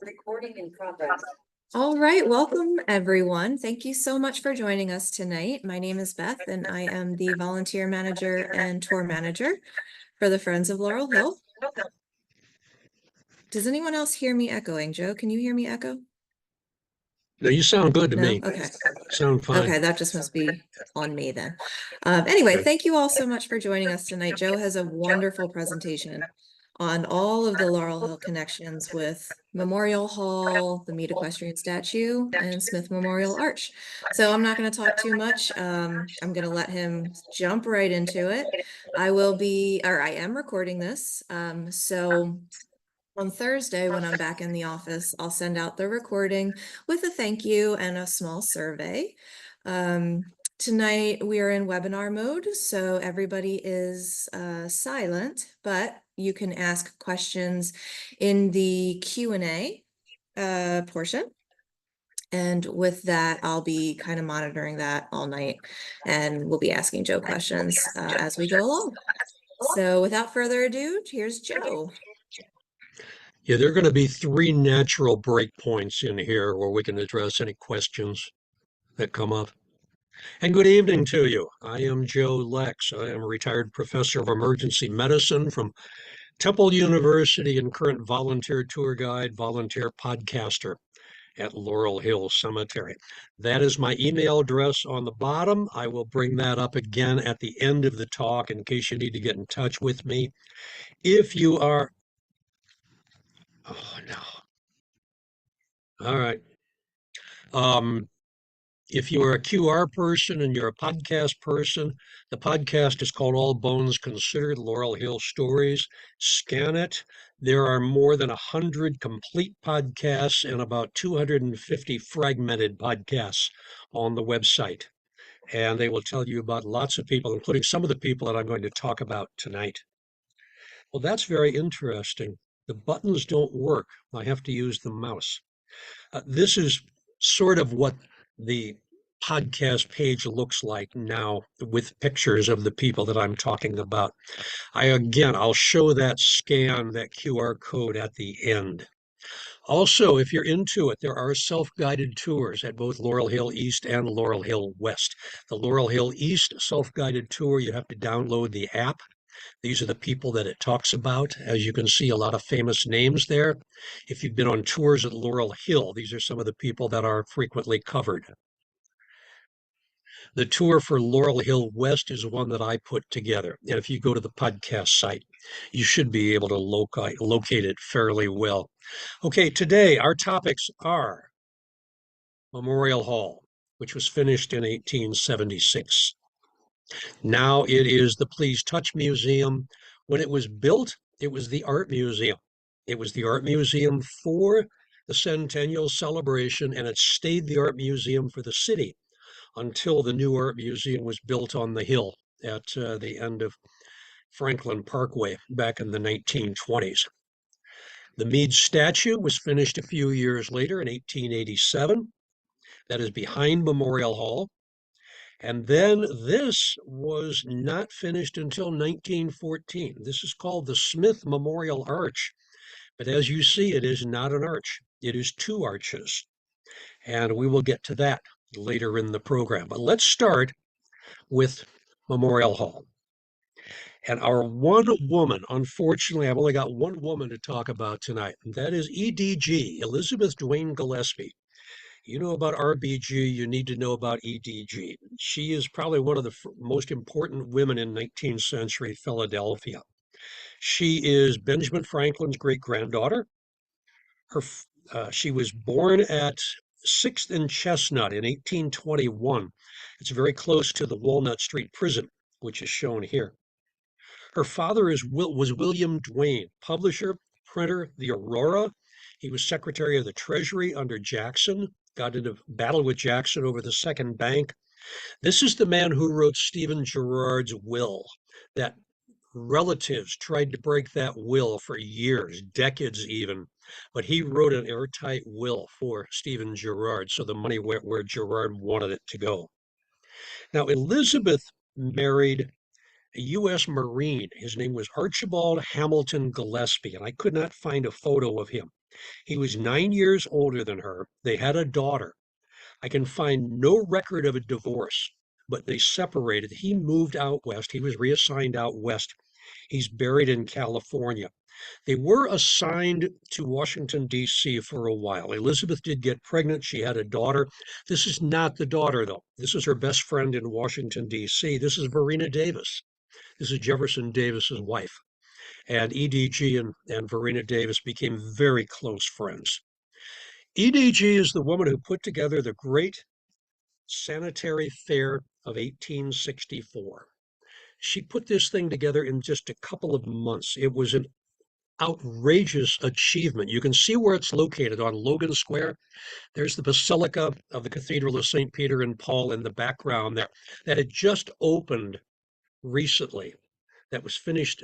Recording in progress. All right, welcome everyone. Thank you so much for joining us tonight. My name is Beth and I am the volunteer manager and tour manager for the Friends of Laurel Hill. Does anyone else hear me echoing? Joe, can you hear me echo? No, you sound good to me. Okay. Sound fine. Okay, that just must be on me then. Anyway, thank you all so much for joining us tonight. Joe has a wonderful presentation on all of the Laurel Hill connections with Memorial Hall, the Meade equestrian statue, and Smith Memorial Arch. So I'm not going to talk too much. I'm going to let him jump right into it. I am recording this. So on Thursday, when I'm back in the office, I'll send out the recording with a thank you and a small survey. Tonight we are in webinar mode, so everybody is silent, but you can ask questions in the Q&A portion. And with that, I'll be kind of monitoring that all night, and we'll be asking Joe questions as we go along. So without further ado, here's Joe. Yeah, there are going to be 3 natural breakpoints in here where we can address any questions that come up. And good evening to you. I am Joe Lex. I am a retired professor of emergency medicine from Temple University and current volunteer tour guide, volunteer podcaster at Laurel Hill Cemetery. That is my email address on the bottom. I will bring that up again at the end of the talk in case you need to get in touch with me. If you are Oh, no. All right. If you are a QR person and you're a podcast person, the podcast is called All Bones Considered, Laurel Hill Stories. Scan it. There are more than 100 complete podcasts and about 250 fragmented podcasts on the website. And they will tell you about lots of people, including some of the people that I'm going to talk about tonight. Well, that's very interesting. The buttons don't work. I have to use the mouse. This is sort of what the podcast page looks like now with pictures of the people that I'm talking about. I'll show that scan, that QR code at the end. Also, if you're into it, there are self-guided tours at both Laurel Hill East and Laurel Hill West. The Laurel Hill East self-guided tour, you have to download the app. These are the people that it talks about. As you can see, a lot of famous names there. If you've been on tours at Laurel Hill, these are some of the people that are frequently covered. The tour for Laurel Hill West is one that I put together. And if you go to the podcast site, you should be able to locate it fairly well. Okay, today our topics are Memorial Hall, which was finished in 1876. Now it is the Please Touch Museum. When it was built, it was the art museum. It was the art museum for the Centennial celebration, and it stayed the art museum for the city until the new art museum was built on the hill at the end of Franklin Parkway back in the 1920s. The Meade statue was finished a few years later in 1887. That is behind Memorial Hall. And then this was not finished until 1914. This is called the Smith Memorial Arch. But as you see, it is not an arch. It is 2 arches. And we will get to that later in the program. But let's start with Memorial Hall. And our one woman, unfortunately, I've only got one woman to talk about tonight, and that is EDG, Elizabeth Duane Gillespie. You know about RBG, you need to know about EDG. She is probably one of the most important women in 19th century Philadelphia. She is Benjamin Franklin's great-granddaughter. She was born at 6th and Chestnut in 1821. It's very close to the Walnut Street Prison, which is shown here. Her father was William Duane, publisher, printer, the Aurora. He was Secretary of the Treasury under Jackson, got into battle with Jackson over the Second Bank. This is the man who wrote Stephen Girard's will. That relatives tried to break that will for years, decades even, but he wrote an airtight will for Stephen Girard, so the money went where Girard wanted it to go. Now, Elizabeth married a U.S. Marine. His name was Archibald Hamilton Gillespie, and I could not find a photo of him. He was 9 years older than her. They had a daughter. I can find no record of a divorce, but they separated. He moved out west. He was reassigned out west. He's buried in California. They were assigned to Washington, D.C. for a while. Elizabeth did get pregnant. She had a daughter. This is not the daughter, though. This is her best friend in Washington, D.C. This is Verena Davis. This is Jefferson Davis's wife. And EDG and Verena Davis became very close friends. EDG is the woman who put together the Great Sanitary Fair of 1864. She put this thing together in just a couple of months. It was an outrageous achievement. You can see where it's located on Logan Square. There's the Basilica of the Cathedral of St. Peter and Paul in the background there that had just opened recently. That was finished.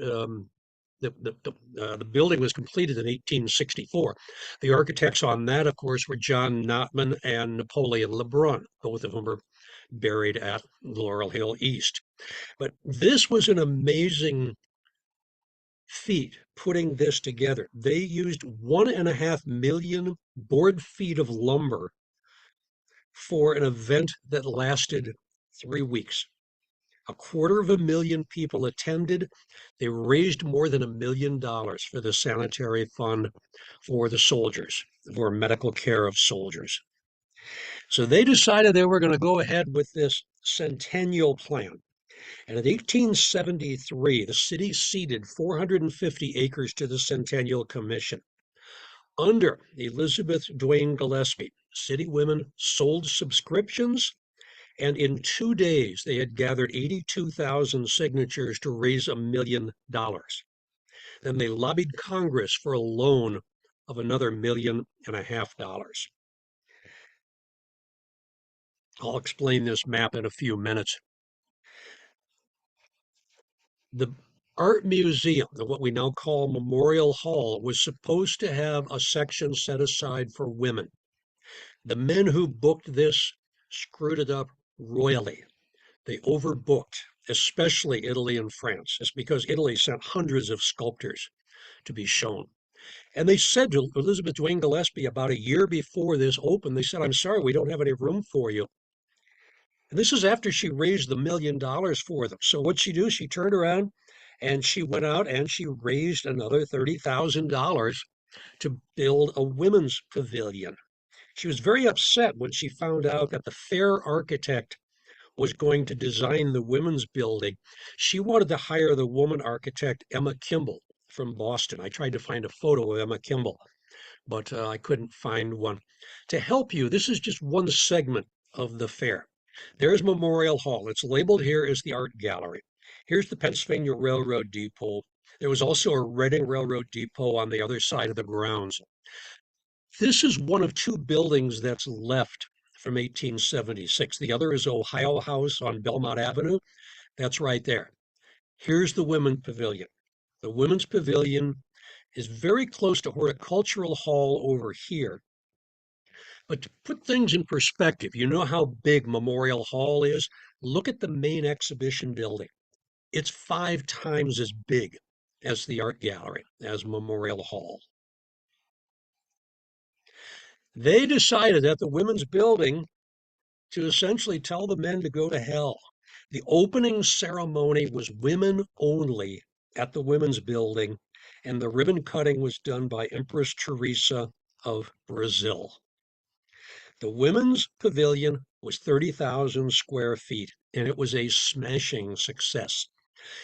The building was completed in 1864. The architects on that, of course, were John Notman and Napoleon Lebrun, both of whom are buried at Laurel Hill East. But this was an amazing feat putting this together. They used 1.5 million board feet of lumber for an event that lasted 3 weeks. 250,000 people attended. They raised more than $1 million for the sanitary fund for the soldiers, for medical care of soldiers. So they decided they were going to go ahead with this Centennial plan. And in 1873, the city ceded 450 acres to the Centennial Commission. Under Elizabeth Duane Gillespie, city women sold subscriptions, and in 2 days they had gathered 82,000 signatures to raise $1 million. Then they lobbied Congress for a loan of another $1.5 million. I'll explain this map in a few minutes. The Art Museum, what we now call Memorial Hall, was supposed to have a section set aside for women. The men who booked this screwed it up royally. They overbooked, especially Italy and France. It's because Italy sent hundreds of sculptors to be shown. And they said to Elizabeth Duane Gillespie about a year before this opened, they said, "I'm sorry, we don't have any room for you." And this is after she raised the $1 million for them. So what'd she do? She turned around and she went out and she raised another $30,000 to build a women's pavilion. She was very upset when she found out that the fair architect was going to design the women's building. She wanted to hire the woman architect, Emma Kimball, from Boston. I tried to find a photo of Emma Kimball, but I couldn't find one. To help you, this is just one segment of the fair. There's Memorial Hall. It's labeled here as the Art Gallery. Here's the Pennsylvania Railroad Depot. There was also a Reading Railroad Depot on the other side of the grounds. This is one of two buildings that's left from 1876. The other is Ohio House on Belmont Avenue. That's right there. Here's the Women's Pavilion. The Women's Pavilion is very close to Horticultural Hall over here. But to put things in perspective, you know how big Memorial Hall is? Look at the main exhibition building. It's 5 times as big as the art gallery, as Memorial Hall. They decided at the women's building to essentially tell the men to go to hell. The opening ceremony was women only at the women's building, and the ribbon cutting was done by Empress Teresa of Brazil. The women's pavilion was 30,000 square feet, and it was a smashing success.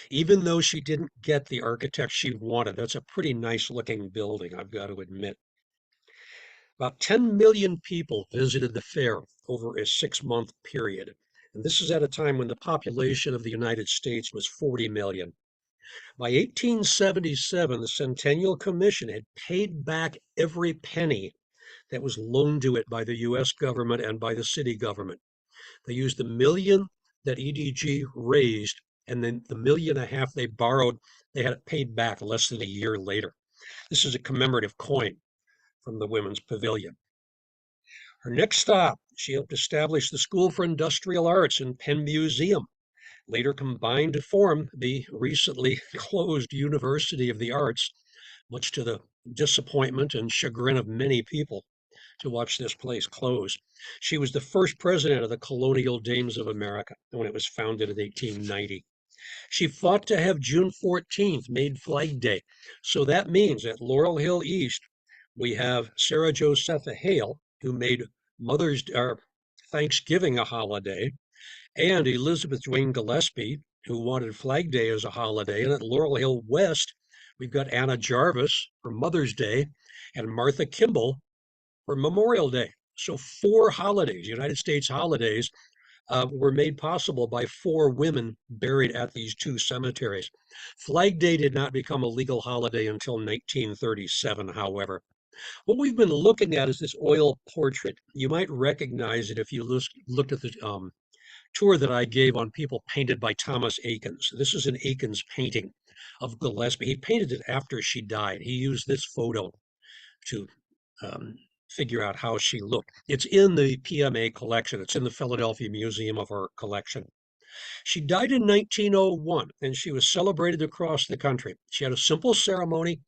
Even though she didn't get the architect she wanted, that's a pretty nice looking building, I've got to admit. About 10 million people visited the fair over a 6-month period. And this is at a time when the population of the United States was 40 million. By 1877, the Centennial Commission had paid back every penny that was loaned to it by the U.S. government and by the city government. They used the $1 million that EDG raised, and then the $1.5 million they borrowed, they had it paid back less than a year later. This is a commemorative coin from the Women's Pavilion. Her next stop, she helped establish the School for Industrial Arts in Penn Museum, later combined to form the recently closed University of the Arts, much to the disappointment and chagrin of many people to watch this place close. She was the first president of the Colonial Dames of America when it was founded in 1890. She fought to have June 14th made Flag Day. So that means at Laurel Hill East, we have Sarah Josepha Hale, who made Thanksgiving a holiday, and Elizabeth Duane Gillespie, who wanted Flag Day as a holiday. And at Laurel Hill West, we've got Anna Jarvis for Mother's Day and Martha Kimball for Memorial Day. So 4 holidays, United States holidays, were made possible by 4 women buried at these 2 cemeteries. Flag Day did not become a legal holiday until 1937, however. What we've been looking at is this oil portrait. You might recognize it if you looked at the tour that I gave on people painted by Thomas Eakins. This is an Eakins painting of Gillespie. He painted it after she died. He used this photo to um, figure out how she looked. It's in the PMA collection. It's in the Philadelphia Museum of Art collection. She died in 1901, and she was celebrated across the country. She had a simple ceremony,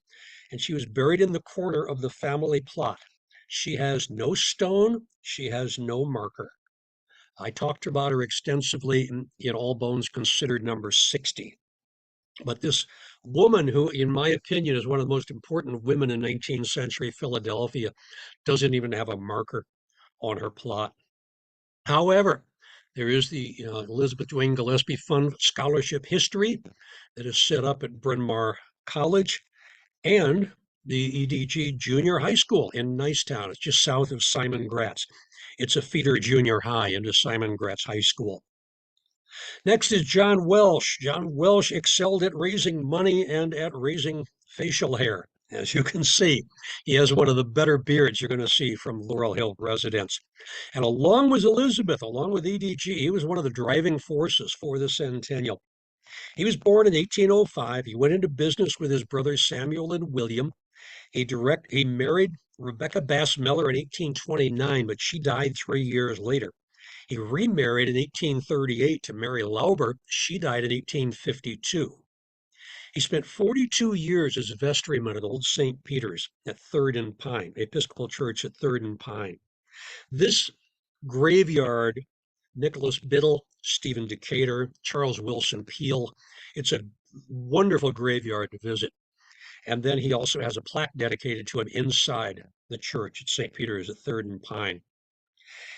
and she was buried in the corner of the family plot. She has no stone. She has no marker. I talked about her extensively in All Bones Considered number 60. But this woman, who, in my opinion, is one of the most important women in 19th century Philadelphia, doesn't even have a marker on her plot. However, there is the Elizabeth Duane Gillespie Fund Scholarship History that is set up at Bryn Mawr College, and the EDG Junior High School in Nicetown. It's just south of Simon Gratz. It's a feeder junior high into Simon Gratz High School. Next is John Welsh. John Welsh excelled at raising money and at raising facial hair. As you can see, he has one of the better beards you're going to see from Laurel Hill residents. And along with Elizabeth, along with EDG, he was one of the driving forces for the Centennial. He was born in 1805. He went into business with his brothers Samuel and William. He married Rebecca Bass Miller in 1829, but she died 3 years later. He remarried in 1838 to Mary Lauber. She died in 1852. He spent 42 years as vestryman at Old St. Peter's at 3rd and Pine, Episcopal Church at 3rd and Pine. This graveyard, Nicholas Biddle, Stephen Decatur, Charles Wilson Peel, it's a wonderful graveyard to visit. And then he also has a plaque dedicated to him inside the church at St. Peter's at 3rd and Pine.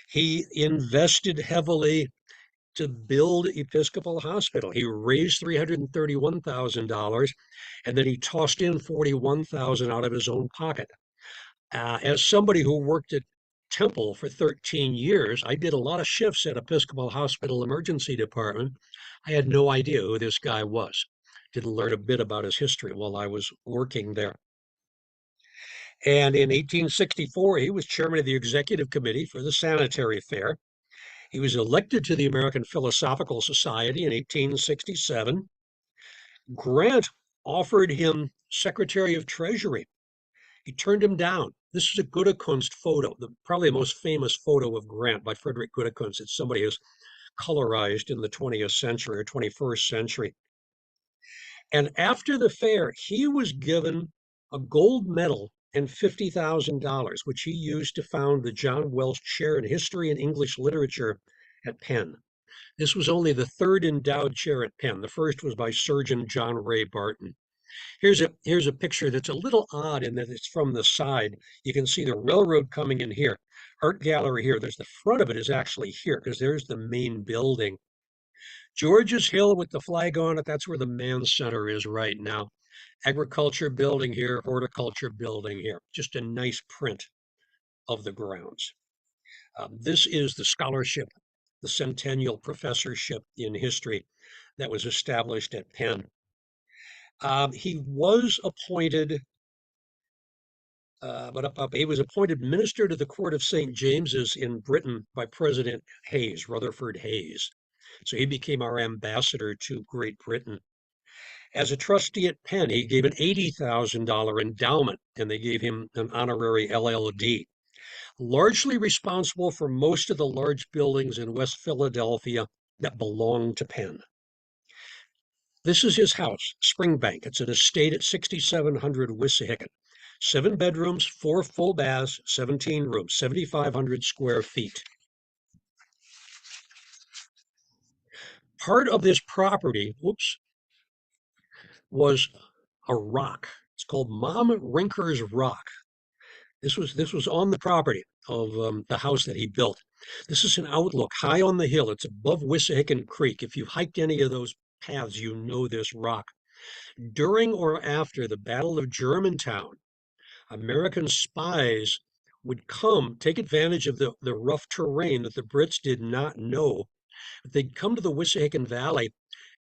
He invested heavily to build Episcopal Hospital. He raised $331,000, and then he tossed in $41,000 out of his own pocket. As somebody who worked at Temple for 13 years, I did a lot of shifts at Episcopal Hospital Emergency Department. I had no idea who this guy was. Didn't learn a bit about his history while I was working there. And in 1864, he was chairman of the executive committee for the Sanitary Fair. He was elected to the American Philosophical Society in 1867. Grant offered him Secretary of Treasury. He turned him down. This is a Goedekunst photo, probably the most famous photo of Grant by Frederick Goedekunst. It's somebody who's colorized in the 20th century or 21st century. And after the fair, he was given a gold medal and $50,000, which he used to found the John Welsh Chair in History and English Literature at Penn. This was only the 3rd endowed chair at Penn. The first was by Surgeon John Ray Barton. Here's a picture that's a little odd in that it's from the side. You can see the railroad coming in here. Art gallery here. There's the front of it is actually here because there's the main building. George's Hill with the flag on it, that's where the Mann Center is right now. Agriculture building here, horticulture building here. Just a nice print of the grounds. This is the scholarship, the Centennial Professorship in History that was established at Penn. He was appointed he was appointed minister to the court of St. James's in Britain by President Hayes, Rutherford Hayes. So he became our ambassador to Great Britain. As a trustee at Penn, he gave an $80,000 endowment, and they gave him an honorary LLD. Largely responsible for most of the large buildings in West Philadelphia that belonged to Penn. This is his house, Springbank. It's an estate at 6700 Wissahickon. 7 bedrooms, 4 full baths, 17 rooms, 7,500 square feet. Part of this property, whoops, was a rock. It's called Mom Rinker's Rock. This was on the property of the house that he built. This is an outlook high on the hill. It's above Wissahickon Creek. If you've hiked any of those paths, you know this rock. During or after the Battle of Germantown, American spies would come, take advantage of the rough terrain that the Brits did not know. They'd come to the Wissahickon Valley,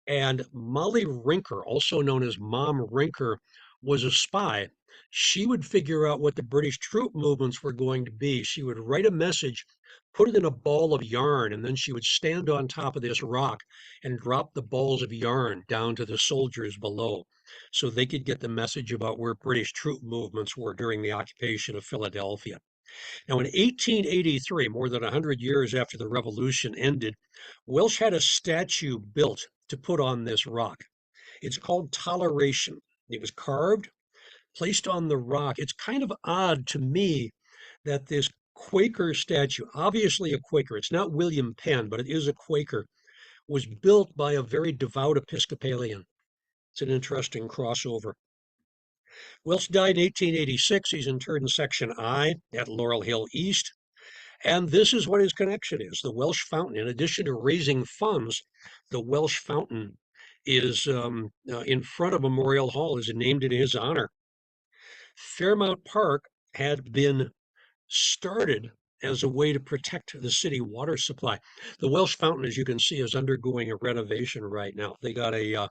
and Molly Rinker, also known as Mom Rinker, was a spy. She would figure out what the British troop movements were going to be. She would write a message, put it in a ball of yarn, and then she would stand on top of this rock and drop the balls of yarn down to the soldiers below so they could get the message about where British troop movements were during the occupation of Philadelphia. Now, in 1883, more than 100 years after the Revolution ended, Welsh had a statue built to put on this rock. It's called Toleration. It was carved, placed on the rock. It's kind of odd to me that this Quaker statue, obviously a Quaker, it's not William Penn, but it is a Quaker, was built by a very devout Episcopalian. It's an interesting crossover. Welsh died in 1886. He's interred in Section I at Laurel Hill East. And this is what his connection is. The Welsh Fountain, in addition to raising funds, the Welsh Fountain is in front of Memorial Hall, is named in his honor. Fairmount Park had been started as a way to protect the city water supply. The Welsh Fountain, as you can see, is undergoing a renovation right now. They got a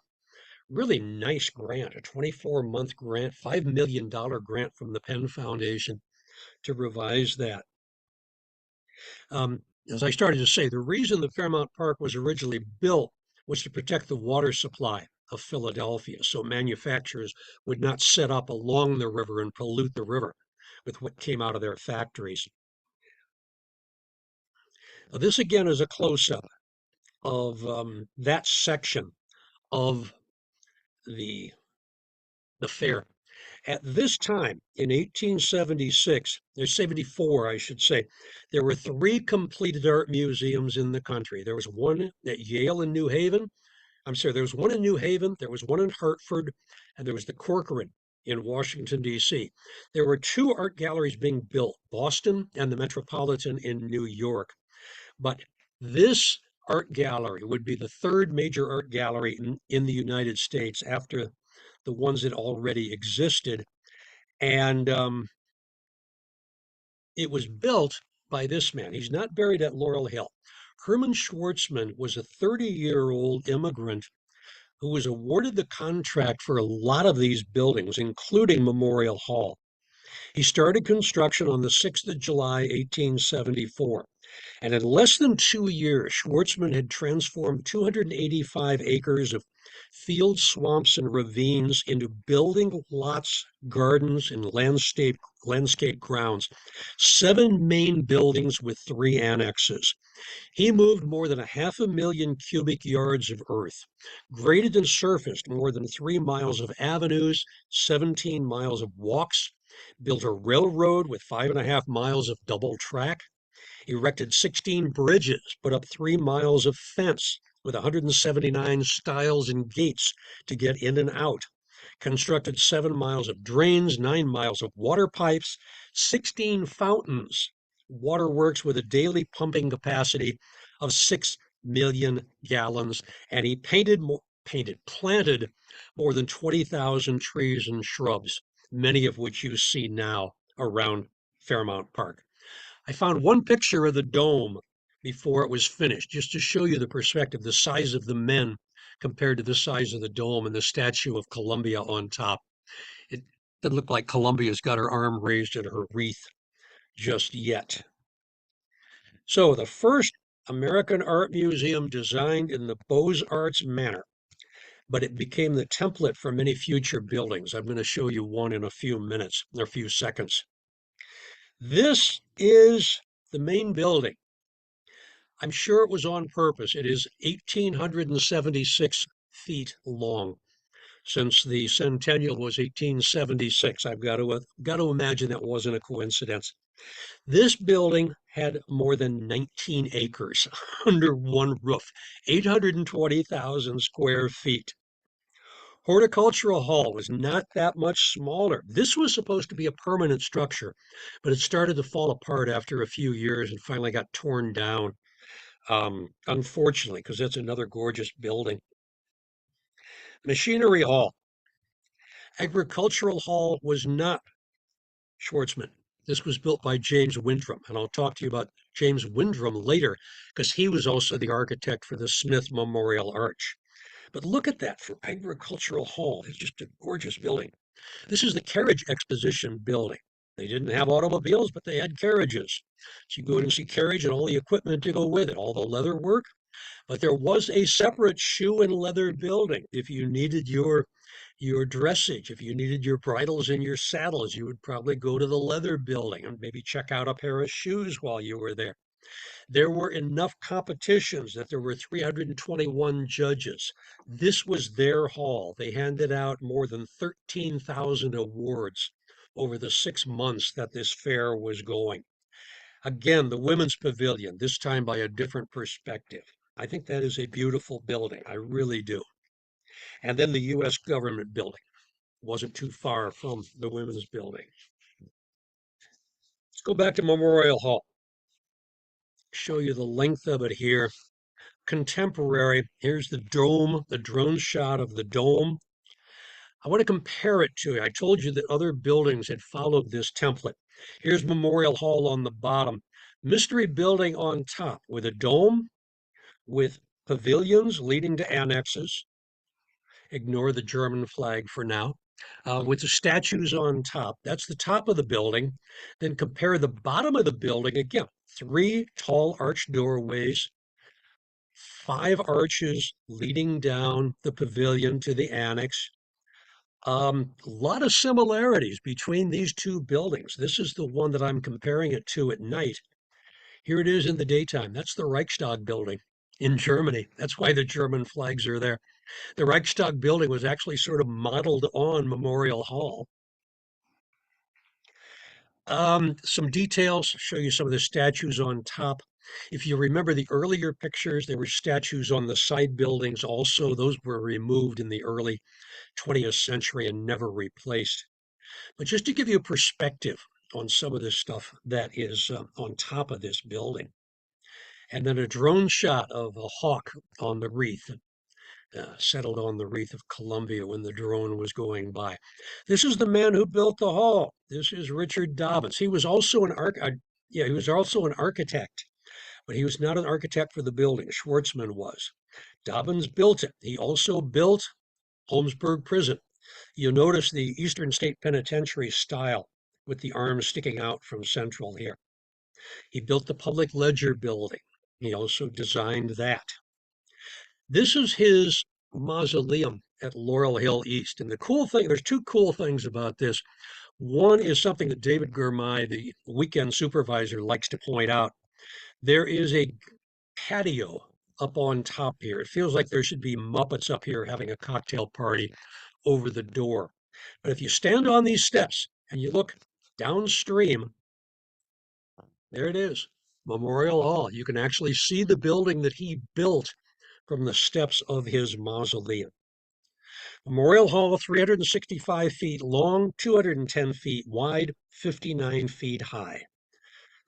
really nice grant, a 24-month grant, $5 million grant from the Penn Foundation to revise that. As I started to say, the reason the Fairmount Park was originally built was to protect the water supply of Philadelphia, so manufacturers would not set up along the river and pollute the river with what came out of their factories. Now, this again is a close-up of that section of the fair. At this time, in 1876, or 74, I should say, there were 3 completed art museums in the country. There was one at Yale in New Haven. I'm sorry, there was one in New Haven, there was one in Hartford, and there was the Corcoran in Washington, D.C. There were 2 art galleries being built, Boston and the Metropolitan in New York. But this art gallery would be the 3rd major art gallery in the United States after the ones that already existed. And it was built by this man. He's not buried at Laurel Hill. Herman Schwartzman was a 30-year-old immigrant who was awarded the contract for a lot of these buildings, including Memorial Hall. He started construction on the 6th of July, 1874. And in less than 2 years, Schwartzman had transformed 285 acres of fields, swamps, and ravines into building lots, gardens, and landscape grounds. 7 main buildings with 3 annexes. He moved more than 500,000 cubic yards of earth, graded and surfaced more than 3 miles of avenues, 17 miles of walks, built a railroad with 5.5 miles of double track, erected 16 bridges, put up 3 miles of fence with 179 stiles and gates to get in and out, constructed 7 miles of drains, 9 miles of water pipes, 16 fountains, waterworks with a daily pumping capacity of 6 million gallons, and he planted more than 20,000 trees and shrubs, many of which you see now around Fairmount Park. I found one picture of the dome before it was finished, just to show you the perspective, the size of the men compared to the size of the dome and the Statue of Columbia on top. It doesn't look like Columbia's got her arm raised at her wreath just yet. So the first American art museum designed in the Beaux-Arts manner, but it became the template for many future buildings. I'm going to show you one in a few minutes, or a few seconds. This is the main building. I'm sure it was on purpose. It is 1,876 feet long. since the Centennial was 1876. I've got to imagine that wasn't a coincidence. This building had more than 19 acres under one roof, 820,000 square feet. Horticultural Hall was not that much smaller. This was supposed to be a permanent structure, but it started to fall apart after a few years and finally got torn down, unfortunately, because that's another gorgeous building. Machinery Hall. Agricultural Hall was not Schwartzman. This was built by James Windrim, and I'll talk to you about James Windrim later because he was also the architect for the Smith Memorial Arch. But look at that for Agricultural Hall. It's just a gorgeous building. This is the Carriage Exposition building. They didn't have automobiles, but they had carriages. So you go in and see carriage and all the equipment to go with it, all the leather work. But there was a separate shoe and leather building. If you needed your dressage, if you needed your bridles and your saddles, you would probably go to the leather building and maybe check out a pair of shoes while you were there. There were enough competitions that there were 321 judges. This was their hall. They handed out more than 13,000 awards over the 6 months that this fair was going. Again, the Women's Pavilion, this time by a different perspective. I think that is a beautiful building. I really do. And then the U.S. government building wasn't too far from the Women's Building. Let's go back to Memorial Hall. Show you the length of it here. Contemporary. Here's the dome, the drone shot of the dome. I want to compare it to, I told you that other buildings had followed this template. Here's Memorial Hall on the bottom. Mystery building on top with a dome, with pavilions leading to annexes. Ignore the German flag for now. With the statues on top. That's the top of the building. Then compare the bottom of the building again. 3 tall arched doorways, 5 arches leading down the pavilion to the annex. A lot of similarities between these two buildings. This is the one that I'm comparing it to at night. Here it is in the daytime. That's the Reichstag building in Germany. That's why the German flags are there. The Reichstag building was actually sort of modeled on Memorial Hall. Some details, show you some of the statues on top. If you remember the earlier pictures, there were statues on the side buildings also. Those were removed in the early 20th century and never replaced. But just to give you a perspective on some of this stuff that is on top of this building. And then a drone shot of a hawk on the wreath, settled on the wreath of Columbia when the drone was going by. This is the man who built the hall. This is Richard Dobbins. He was also he was also an architect, but he was not an architect for the building. Schwartzman was. Dobbins built it. He also built Holmesburg Prison. You'll notice the Eastern State Penitentiary style with the arms sticking out from Central here. He built the Public Ledger building. He also designed that. This is his mausoleum at Laurel Hill East. And the cool thing, there's 2 cool things about this. One is something that David Gourmay, the weekend supervisor, likes to point out. There is a patio up on top here. It feels like there should be Muppets up here having a cocktail party over the door. But if you stand on these steps and you look downstream, there it is, Memorial Hall. You can actually see the building that he built from the steps of his mausoleum. Memorial Hall, 365 feet long, 210 feet wide, 59 feet high.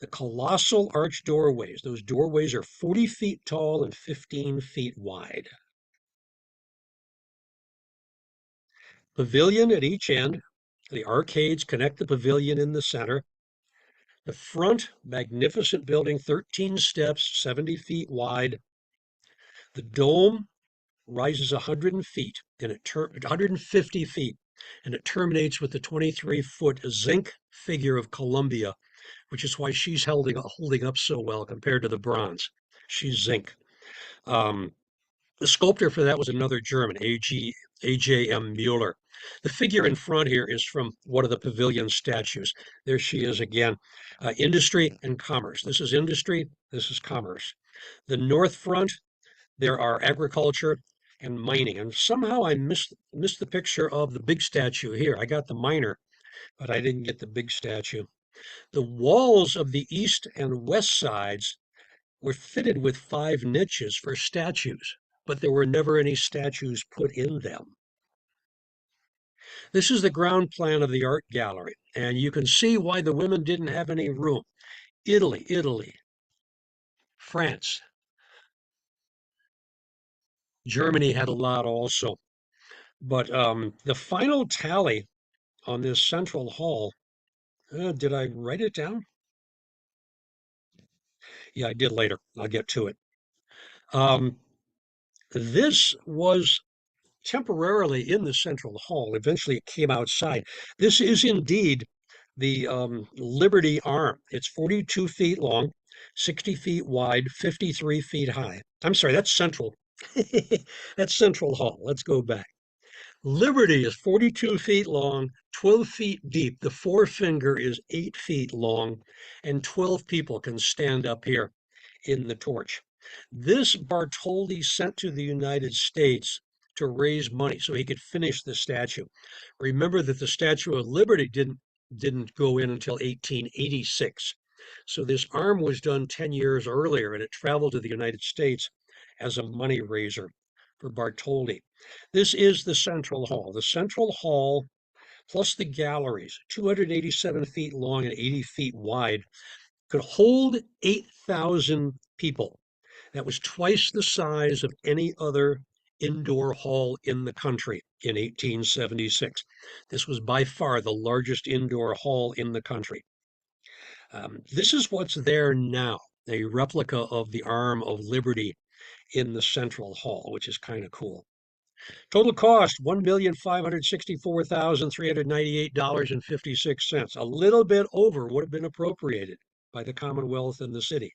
The colossal arch doorways, those doorways are 40 feet tall and 15 feet wide. Pavilion at each end. The arcades connect the pavilion in the center. The front, magnificent building, 13 steps, 70 feet wide. The dome rises 150 feet, and it terminates with the 23-foot zinc figure of Columbia, which is why she's holding up so well compared to the bronze. She's zinc. The sculptor for that was another German, A.J.M. Mueller. The figure in front here is from one of the pavilion statues. There she is again. Industry and commerce. This is industry, this is commerce. The north front, there are agriculture, and mining. And somehow I missed the picture of the big statue here. I got the miner, but I didn't get the big statue. The walls of the east and west sides were fitted with 5 niches for statues, but there were never any statues put in them. This is the ground plan of the art gallery, and you can see why the women didn't have any room. Italy, France, Germany had a lot also. But the final tally on this central hall, did I write it down? Yeah, I did later. I'll get to it. Um, this was temporarily in the central hall. Eventually, it came outside. This is indeed the Liberty Arm. It's 42 feet long, 60 feet wide, 53 feet high. I'm sorry, that's Central. That's Central Hall. Let's go back. Liberty is 42 feet long, 12 feet deep. The forefinger is 8 feet long, and 12 people can stand up here in the torch. This Bartholdi sent to the United States to raise money so he could finish the statue. Remember that the Statue of Liberty didn't go in until 1886. So this arm was done 10 years earlier, and it traveled to the United States as a money raiser for Bartholdi. This is the Central Hall. The Central Hall plus the galleries, 287 feet long and 80 feet wide, could hold 8,000 people. That was twice the size of any other indoor hall in the country in 1876. This was by far the largest indoor hall in the country. This is what's there now, a replica of the Arm of Liberty in the Central Hall, which is kind of cool. Total cost, $1,564,398.56. A little bit over would have been appropriated by the Commonwealth and the city.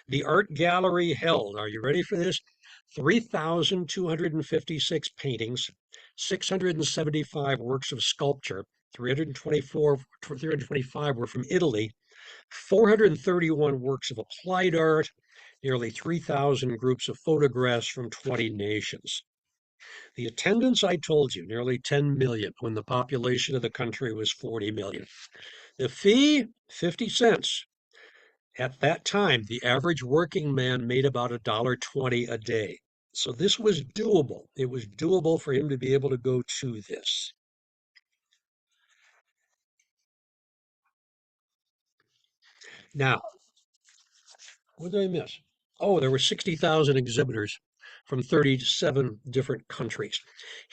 The art gallery held, are you ready for this? 3,256 paintings, 675 works of sculpture, 325 were from Italy, 431 works of applied art, nearly 3,000 groups of photographs from 20 nations. The attendance, I told you, nearly 10 million when the population of the country was 40 million. The fee, 50 cents. At that time, the average working man made about $1.20 a day. So this was doable. It was doable for him to be able to go to this. Now, what did I miss? Oh, there were 60,000 exhibitors from 37 different countries.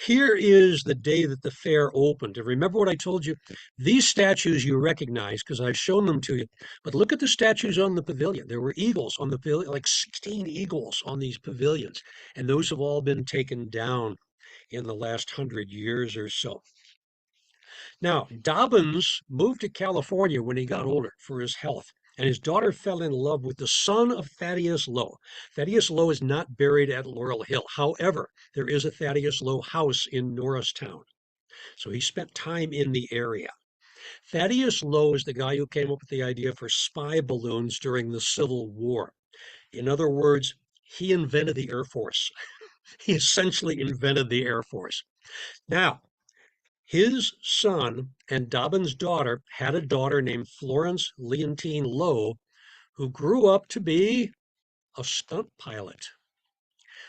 Here is the day that the fair opened. And remember what I told you? These statues you recognize because I've shown them to you. But look at the statues on the pavilion. There were eagles on the pavilion, like 16 eagles on these pavilions. And those have all been taken down in the last 100 years or so. Now, Dobbins moved to California when he got older for his health, and his daughter fell in love with the son of Thaddeus Lowe. Thaddeus Lowe is not buried at Laurel Hill. However, there is a Thaddeus Lowe house in Norristown. So he spent time in the area. Thaddeus Lowe is the guy who came up with the idea for spy balloons during the Civil War. In other words, he invented the Air Force. He essentially invented the Air Force. Now, his son and Dobbins' daughter had a daughter named Florence Leontine Lowe, who grew up to be a stunt pilot.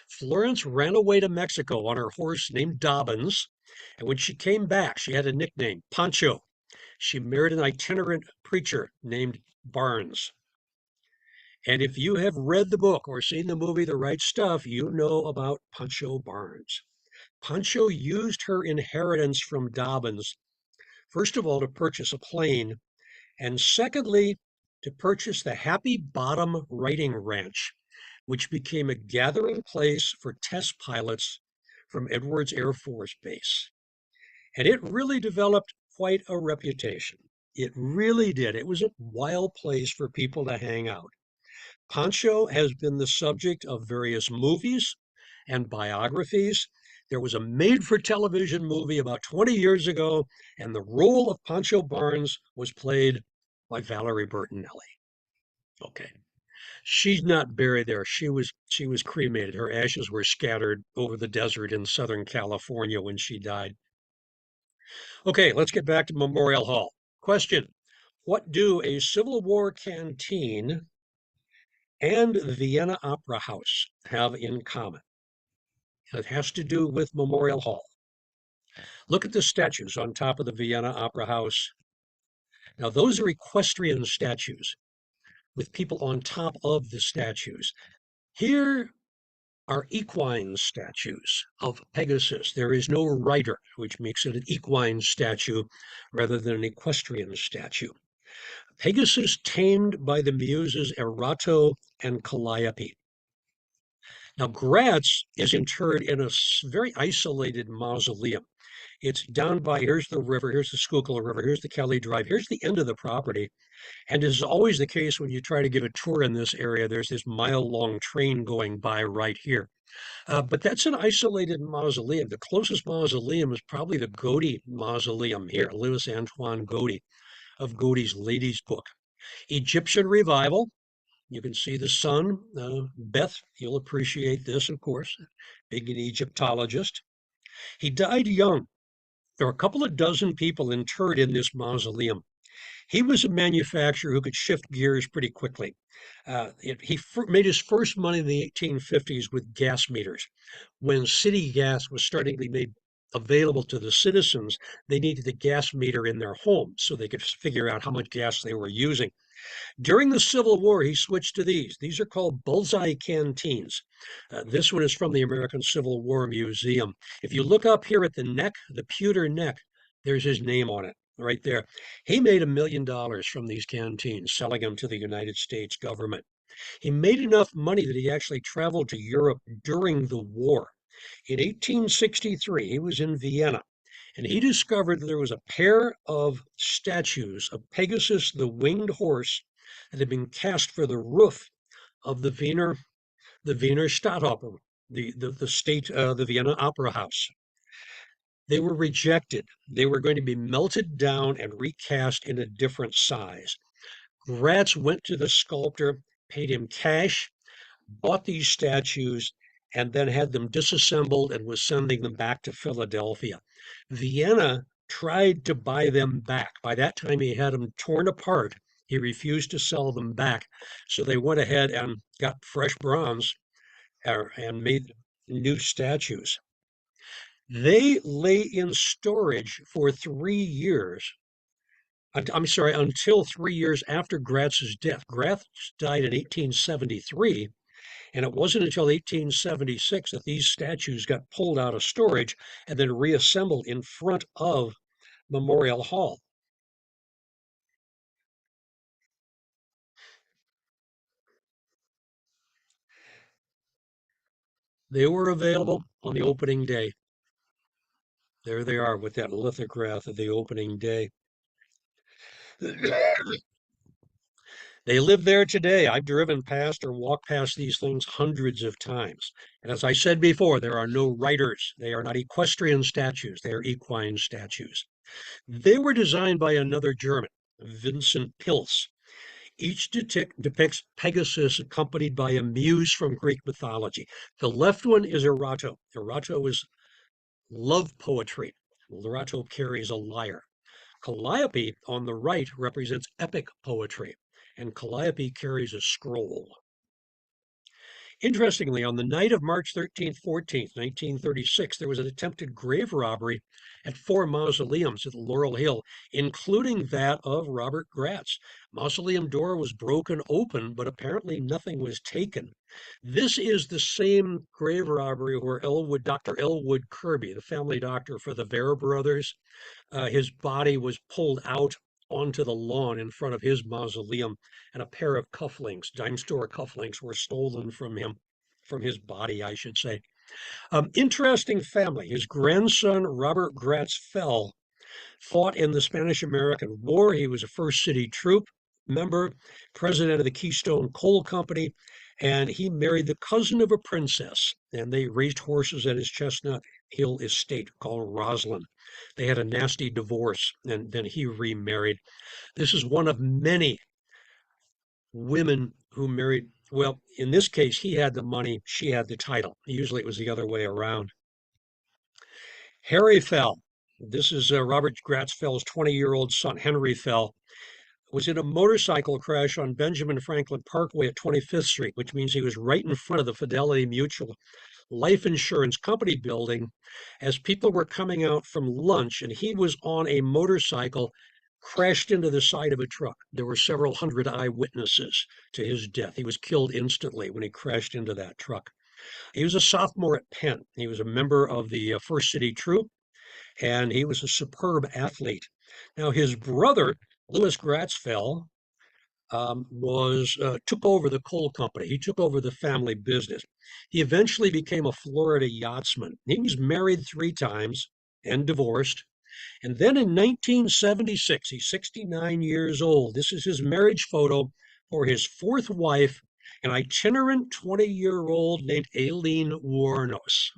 Florence ran away to Mexico on her horse named Dobbins, and when she came back, she had a nickname, Pancho. She married an itinerant preacher named Barnes. And if you have read the book or seen the movie The Right Stuff, you know about Pancho Barnes. Pancho used her inheritance from Dobbins, first of all, to purchase a plane, and secondly, to purchase the Happy Bottom Riding Ranch, which became a gathering place for test pilots from Edwards Air Force Base. And it really developed quite a reputation. It really did. It was a wild place for people to hang out. Pancho has been the subject of various movies and biographies. There was a made-for-television movie about 20 years ago, and the role of Pancho Barnes was played by Valerie Bertinelli. Okay. She's not buried there. She was cremated. Her ashes were scattered over the desert in Southern California when she died. Okay, let's get back to Memorial Hall. Question: what do a Civil War canteen and the Vienna Opera House have in common? It has to do with Memorial Hall. Look at the statues on top of the Vienna Opera House. Now, those are equestrian statues with people on top of the statues. Here are equine statues of Pegasus. There is no rider, which makes it an equine statue rather than an equestrian statue. Pegasus tamed by the muses Erato and Calliope. Now, Gratz is interred in a very isolated mausoleum. It's down by, here's the river, here's the Schuylkill River, here's the Kelly Drive, here's the end of the property. And as is always the case when you try to give a tour in this area, there's this mile-long train going by right here. But that's an isolated mausoleum. The closest mausoleum is probably the Godey Mausoleum here, Louis Antoine Godey of Godey's Lady's Book. Egyptian Revival. You can see the sun. Beth, you'll appreciate this, of course, being an Egyptologist. He died young. There are a couple of dozen people interred in this mausoleum. He was a manufacturer who could shift gears pretty quickly. He made his first money in the 1850s with gas meters. When city gas was starting to be made available to the citizens, they needed a gas meter in their homes so they could figure out how much gas they were using. During the Civil War, he switched to these. These are called bullseye canteens. This one is from the American Civil War Museum. If you look up here at the neck, the pewter neck, there's his name on it right there. He made $1 million from these canteens, selling them to the United States government. He made enough money that he actually traveled to Europe during the war. In 1863, he was in Vienna, and he discovered that there was a pair of statues of Pegasus, the winged horse, that had been cast for the roof of the Wiener Staatsoper, the Vienna Opera House. They were rejected. They were going to be melted down and recast in a different size. Gratz went to the sculptor, paid him cash, bought these statues, and then had them disassembled and was sending them back to Philadelphia. Vienna tried to buy them back. By that time, he had them torn apart. He refused to sell them back. So they went ahead and got fresh bronze and made new statues. They lay in storage for 3 years. I'm sorry, until 3 years after Gratz's death. Gratz died in 1873, and it wasn't until 1876 that these statues got pulled out of storage and then reassembled in front of Memorial Hall. They were available on the opening day. There they are with that lithograph of the opening day. They live there today. I've driven past or walked past these things hundreds of times. And as I said before, there are no riders. They are not equestrian statues. They are equine statues. They were designed by another German, Vincent Pilz. Each depicts Pegasus accompanied by a muse from Greek mythology. The left one is Erato. Erato is love poetry. Erato carries a lyre. Calliope on the right represents epic poetry, and Calliope carries a scroll. Interestingly, on the night of March 13th, 14th, 1936, there was an attempted grave robbery at 4 mausoleums at Laurel Hill, including that of Robert Gratz. Mausoleum door was broken open, but apparently nothing was taken. This is the same grave robbery where Dr. Elwood Kirby, the family doctor for the Vera brothers, his body was pulled out onto the lawn in front of his mausoleum, and a pair of cufflinks, dime store cufflinks, were stolen from him, from his body, I should say. Interesting family. His grandson, Robert Gratz Fell, fought in the Spanish-American War. He was a First City Troop member, president of the Keystone Coal Company, and he married the cousin of a princess, and they raised horses at his Chestnut Hill estate called Roslyn. They had a nasty divorce, and then he remarried. This is one of many women who married Well, in this case, he had the money, she had the title. Usually it was the other way around. Harry Fell. This is Robert Gratz Fell's 20-year-old son, Henry Fell, was in a motorcycle crash on Benjamin Franklin Parkway at 25th Street, which means he was right in front of the Fidelity Mutual life insurance company building as people were coming out from lunch, and he was on a motorcycle, crashed into the side of a truck. There were several hundred eyewitnesses to his death. He was killed instantly when he crashed into that truck. He was a sophomore at Penn. He was a member of the First City Troop, and he was a superb athlete. Now, his brother, Louis Gratzfeld, was took over the coal company. He took over the family business. He eventually became a Florida yachtsman. He was married 3 times and divorced. And then in 1976, he's 69 years old. This is his marriage photo for his fourth wife, an itinerant 20-year-old named Aileen Wuornos.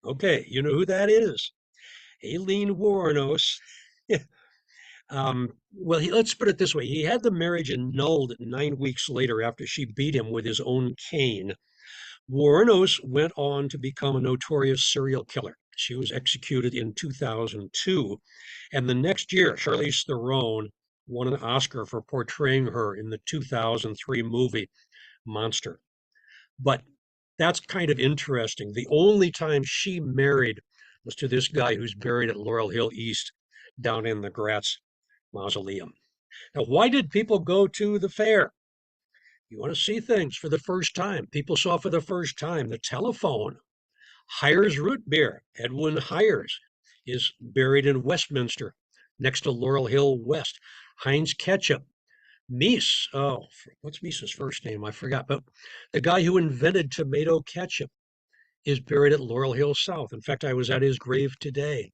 Okay, you know who that is. Aileen Wuornos. Well, let's put it this way. He had the marriage annulled 9 weeks later after she beat him with his own cane. Wuornos went on to become a notorious serial killer. She was executed in 2002. And the next year, Charlize Theron won an Oscar for portraying her in the 2003 movie Monster. But that's kind of interesting. The only time she married was to this guy who's buried at Laurel Hill East down in the Gratz mausoleum. Now, why did people go to the fair? You want to see things for the first time. People saw for the first time the telephone. Hires root beer. Edwin Hires is buried in Westminster next to Laurel Hill West. Heinz Ketchup. Mies, what's Mies's first name? I forgot. But the guy who invented tomato ketchup is buried at Laurel Hill South. In fact, I was at his grave today.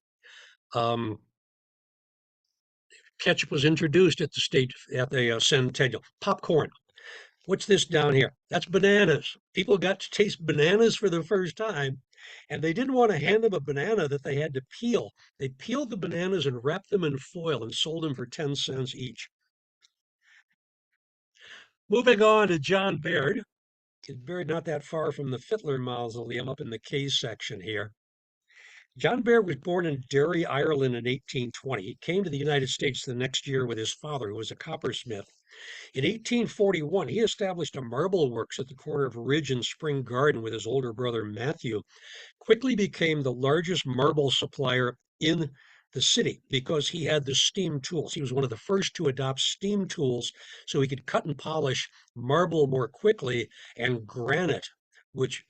Ketchup was introduced at the Centennial. Popcorn. What's this down here? That's bananas. People got to taste bananas for the first time, and they didn't want to hand them a banana that they had to peel. They peeled the bananas and wrapped them in foil and sold them for 10 cents each. Moving on to John Baird. He's buried not that far from the Fittler Mausoleum up in the K section here. John Baird was born in Derry, Ireland in 1820. He came to the United States the next year with his father, who was a coppersmith. In 1841, he established a marble works at the corner of Ridge and Spring Garden with his older brother Matthew. Quickly became the largest marble supplier in the city because he had the steam tools. He was one of the first to adopt steam tools so he could cut and polish marble more quickly, and granite, which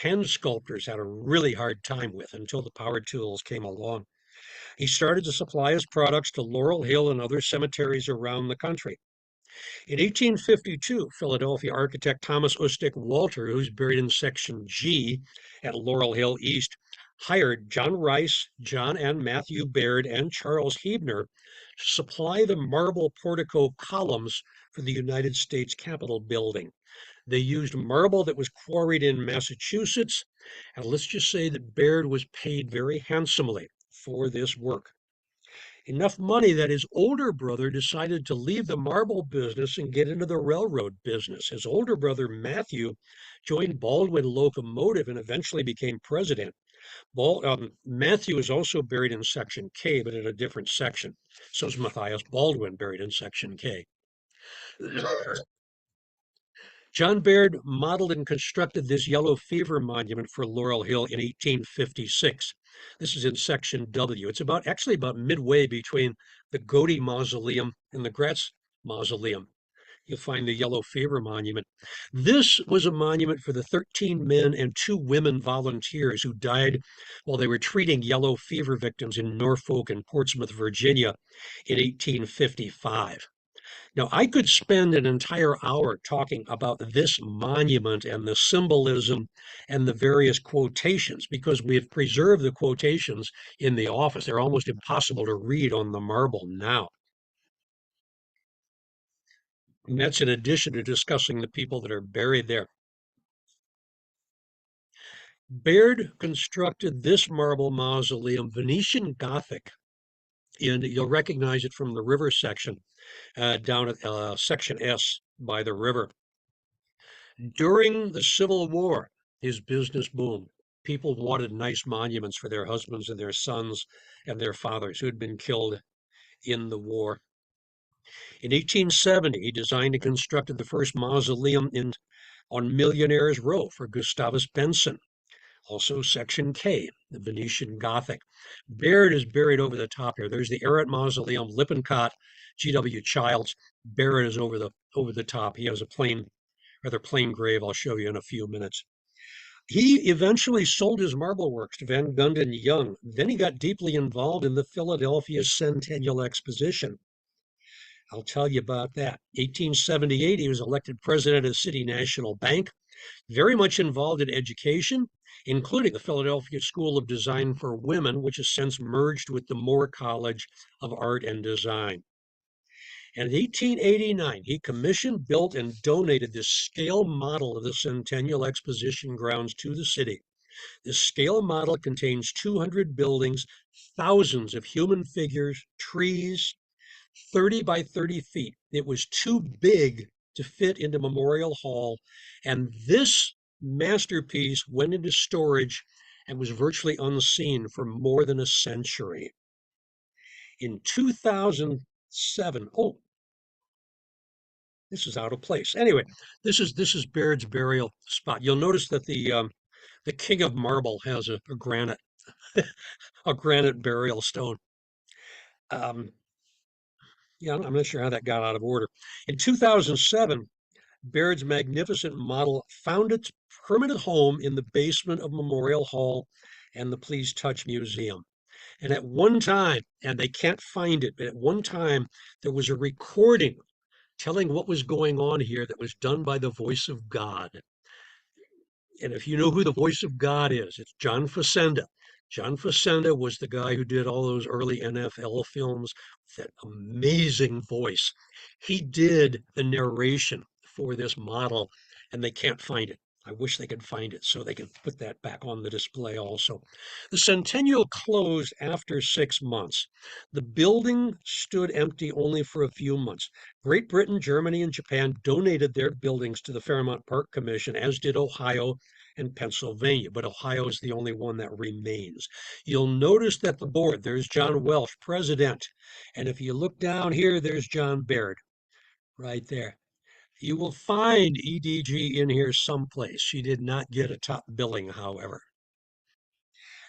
hand sculptors had a really hard time with until the power tools came along. He started to supply his products to Laurel Hill and other cemeteries around the country. In 1852, Philadelphia architect Thomas Ustick Walter, who's buried in Section G at Laurel Hill East, hired John Rice, John and Matthew Baird, and Charles Hebner to supply the marble portico columns for the United States Capitol building. They used marble that was quarried in Massachusetts, and let's just say that Baird was paid very handsomely for this work. Enough money that his older brother decided to leave the marble business and get into the railroad business. His older brother, Matthew, joined Baldwin Locomotive and eventually became president. Matthew is also buried in Section K, but in a different section. So is Matthias Baldwin, buried in Section K. John Baird modeled and constructed this yellow fever monument for Laurel Hill in 1856. This is in Section W. It's actually about midway between the Godey Mausoleum and the Gratz Mausoleum. You'll find the yellow fever monument. This was a monument for the 13 men and 2 women volunteers who died while they were treating yellow fever victims in Norfolk and Portsmouth, Virginia in 1855. Now, I could spend an entire hour talking about this monument and the symbolism and the various quotations because we have preserved the quotations in the office. They're almost impossible to read on the marble now. And that's in addition to discussing the people that are buried there. Baird constructed this marble mausoleum, Venetian Gothic, and you'll recognize it from the river section down at Section S by the river. During the Civil War, his business boomed. People wanted nice monuments for their husbands and their sons and their fathers who had been killed in the war. In 1870, he designed and constructed the first mausoleum on Millionaires Row for Gustavus Benson, also Section K, the Venetian Gothic. Baird is buried over the top here. There's the Arrett Mausoleum, Lippincott, G.W. Childs. Barrett is over the top. He has a rather plain grave I'll show you in a few minutes. He eventually sold his marble works to Van Gundy Young. Then he got deeply involved in the Philadelphia Centennial Exposition. I'll tell you about that. 1878, he was elected president of City National Bank, very much involved in education, including the Philadelphia School of Design for Women, which has since merged with the Moore College of Art and Design. And in 1889, he commissioned, built, and donated this scale model of the Centennial Exposition grounds to the city. This scale model contains 200 buildings, thousands of human figures, trees, 30 by 30 feet. It was too big to fit into Memorial Hall, and this masterpiece went into storage and was virtually unseen for more than a century. In 2007, this is out of place. Anyway, this is Baird's burial spot. You'll notice that the King of Marble has a granite a granite burial stone. Yeah, I'm not sure how that got out of order. In 2007, Baird's magnificent model found its permanent home in the basement of Memorial Hall and the Please Touch Museum. And at one time, and they can't find it, but at one time there was a recording telling what was going on here that was done by the voice of God. And if you know who the voice of God is, it's John Facenda. John Facenda was the guy who did all those early NFL films with that amazing voice. He did the narration for this model, and they can't find it. I wish they could find it so they could put that back on the display also. The Centennial closed after 6 months. The building stood empty only for a few months. Great Britain, Germany, and Japan donated their buildings to the Fairmount Park Commission, as did Ohio and Pennsylvania, but Ohio is the only one that remains. You'll notice that the board, there's John Welsh, president, and if you look down here, there's John Baird, right there. You will find EDG in here someplace. She did not get a top billing, however.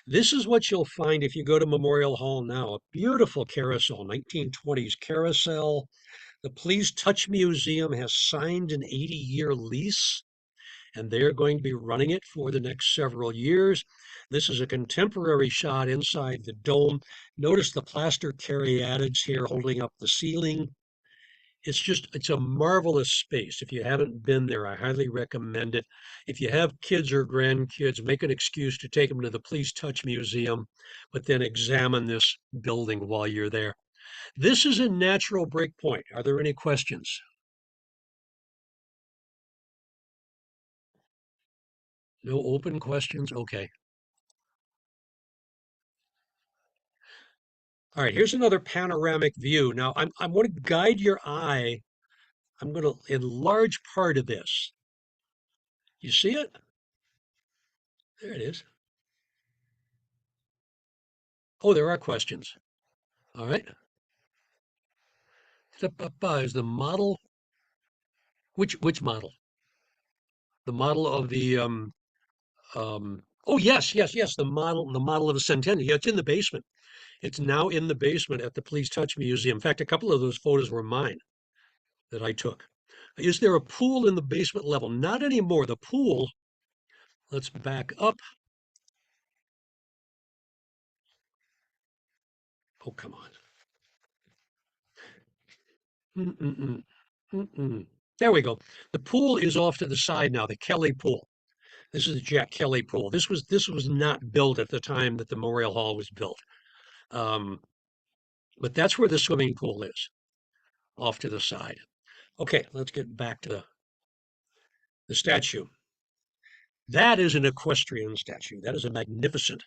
This is what you'll find if you go to Memorial Hall now, a beautiful carousel, 1920s carousel. The Please Touch Museum has signed an 80-year lease, and they're going to be running it for the next several years. This is a contemporary shot inside the dome. Notice the plaster caryatids here holding up the ceiling. It's a marvelous space. If you haven't been there, I highly recommend it. If you have kids or grandkids, make an excuse to take them to the Please Touch Museum, but then examine this building while you're there. This is a natural break point. Are there any questions? No open questions? Okay. All right, here's another panoramic view. Now, I'm going to guide your eye. I'm going to enlarge part of this. You see it? There it is. Oh, there are questions. All right. Is the model, which model? The model of the oh yes, the model of the Centennial. Yeah, it's in the basement. It's now in the basement at the Please Touch Museum. In fact, a couple of those photos were mine that I took. Is there a pool in the basement level? Not anymore. The pool, let's back up. Oh, come on. Mm-mm-mm. Mm-mm. There we go. The pool is off to the side now, the Kelly Pool. This is the Jack Kelly Pool. This was not built at the time that the Memorial Hall was built. Um, but that's where the swimming pool is, off to the side. Okay, let's get back to the statue. That is an equestrian statue. That is a magnificent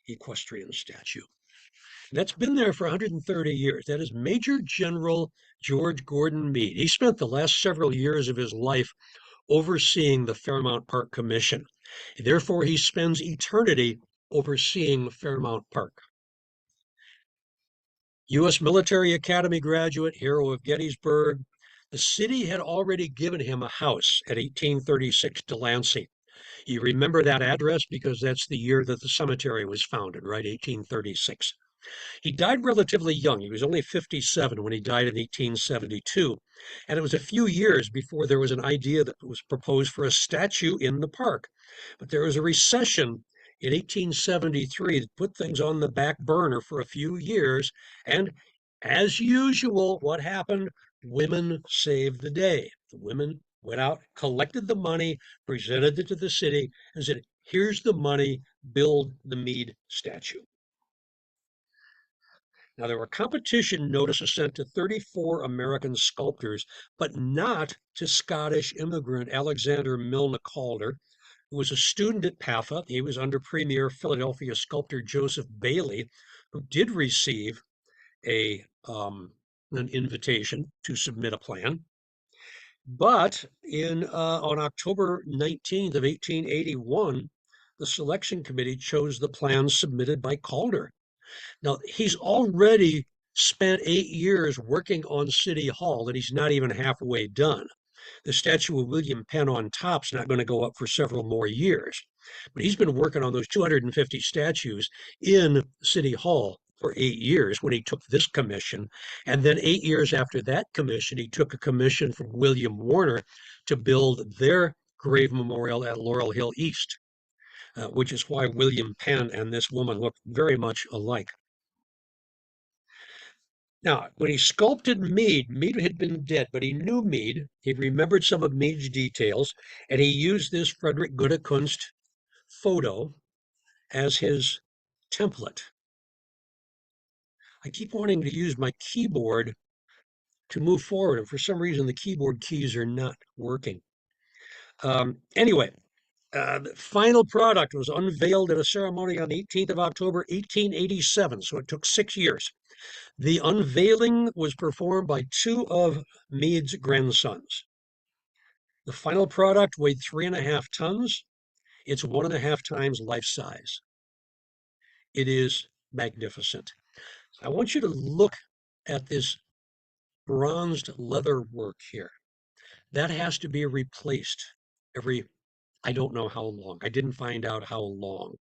equestrian statue. That's been there for 130 years. That is Major General George Gordon Meade. He spent the last several years of his life overseeing the Fairmount Park Commission. Therefore, he spends eternity overseeing Fairmount Park. U.S. Military Academy graduate, hero of Gettysburg. The city had already given him a house at 1836 Delancey. You remember that address because that's the year that the cemetery was founded, right? 1836. He died relatively young. He was only 57 when he died in 1872. And it was a few years before there was an idea that was proposed for a statue in the park. But there was a recession in 1873 that put things on the back burner for a few years. And as usual, what happened? Women saved the day. The women went out, collected the money, presented it to the city, and said, here's the money, build the Meade statue. Now, there were competition notices sent to 34 American sculptors, but not to Scottish immigrant Alexander Milne Calder, who was a student at PAFA. He was under Premier Philadelphia sculptor Joseph Bailey, who did receive an invitation to submit a plan. But on October 19th of 1881, the selection committee chose the plan submitted by Calder. Now, he's already spent 8 years working on City Hall, and he's not even halfway done. The statue of William Penn on top's not going to go up for several more years. But he's been working on those 250 statues in City Hall for 8 years when he took this commission. And then 8 years after that commission, he took a commission from William Warner to build their grave memorial at Laurel Hill East. Which is why William Penn and this woman look very much alike. Now, when he sculpted Meade, Meade had been dead, but he knew Meade. He remembered some of Meade's details, and he used this Frederick Goethe-Kunst photo as his template. I keep wanting to use my keyboard to move forward, and for some reason the keyboard keys are not working. Anyway, the final product was unveiled at a ceremony on the 18th of October, 1887, so it took 6 years. The unveiling was performed by 2 of Meade's grandsons. The final product weighed 3.5 tons. It's 1.5 times life size. It is magnificent. I want you to look at this bronzed leather work here. That has to be replaced every I don't know how long. I didn't find out how long.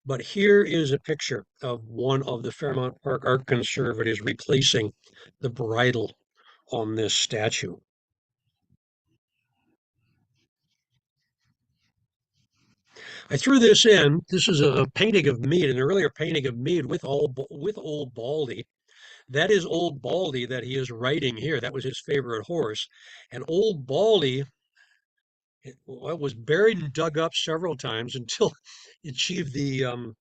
But here is a picture of one of the Fairmount Park art conservators replacing the bridle on this statue. I threw this in. This is a painting of Meade, an earlier painting of Meade with Old Baldy. That is Old Baldy that he is riding here. That was his favorite horse. And Old Baldy was buried and dug up several times until it achieved the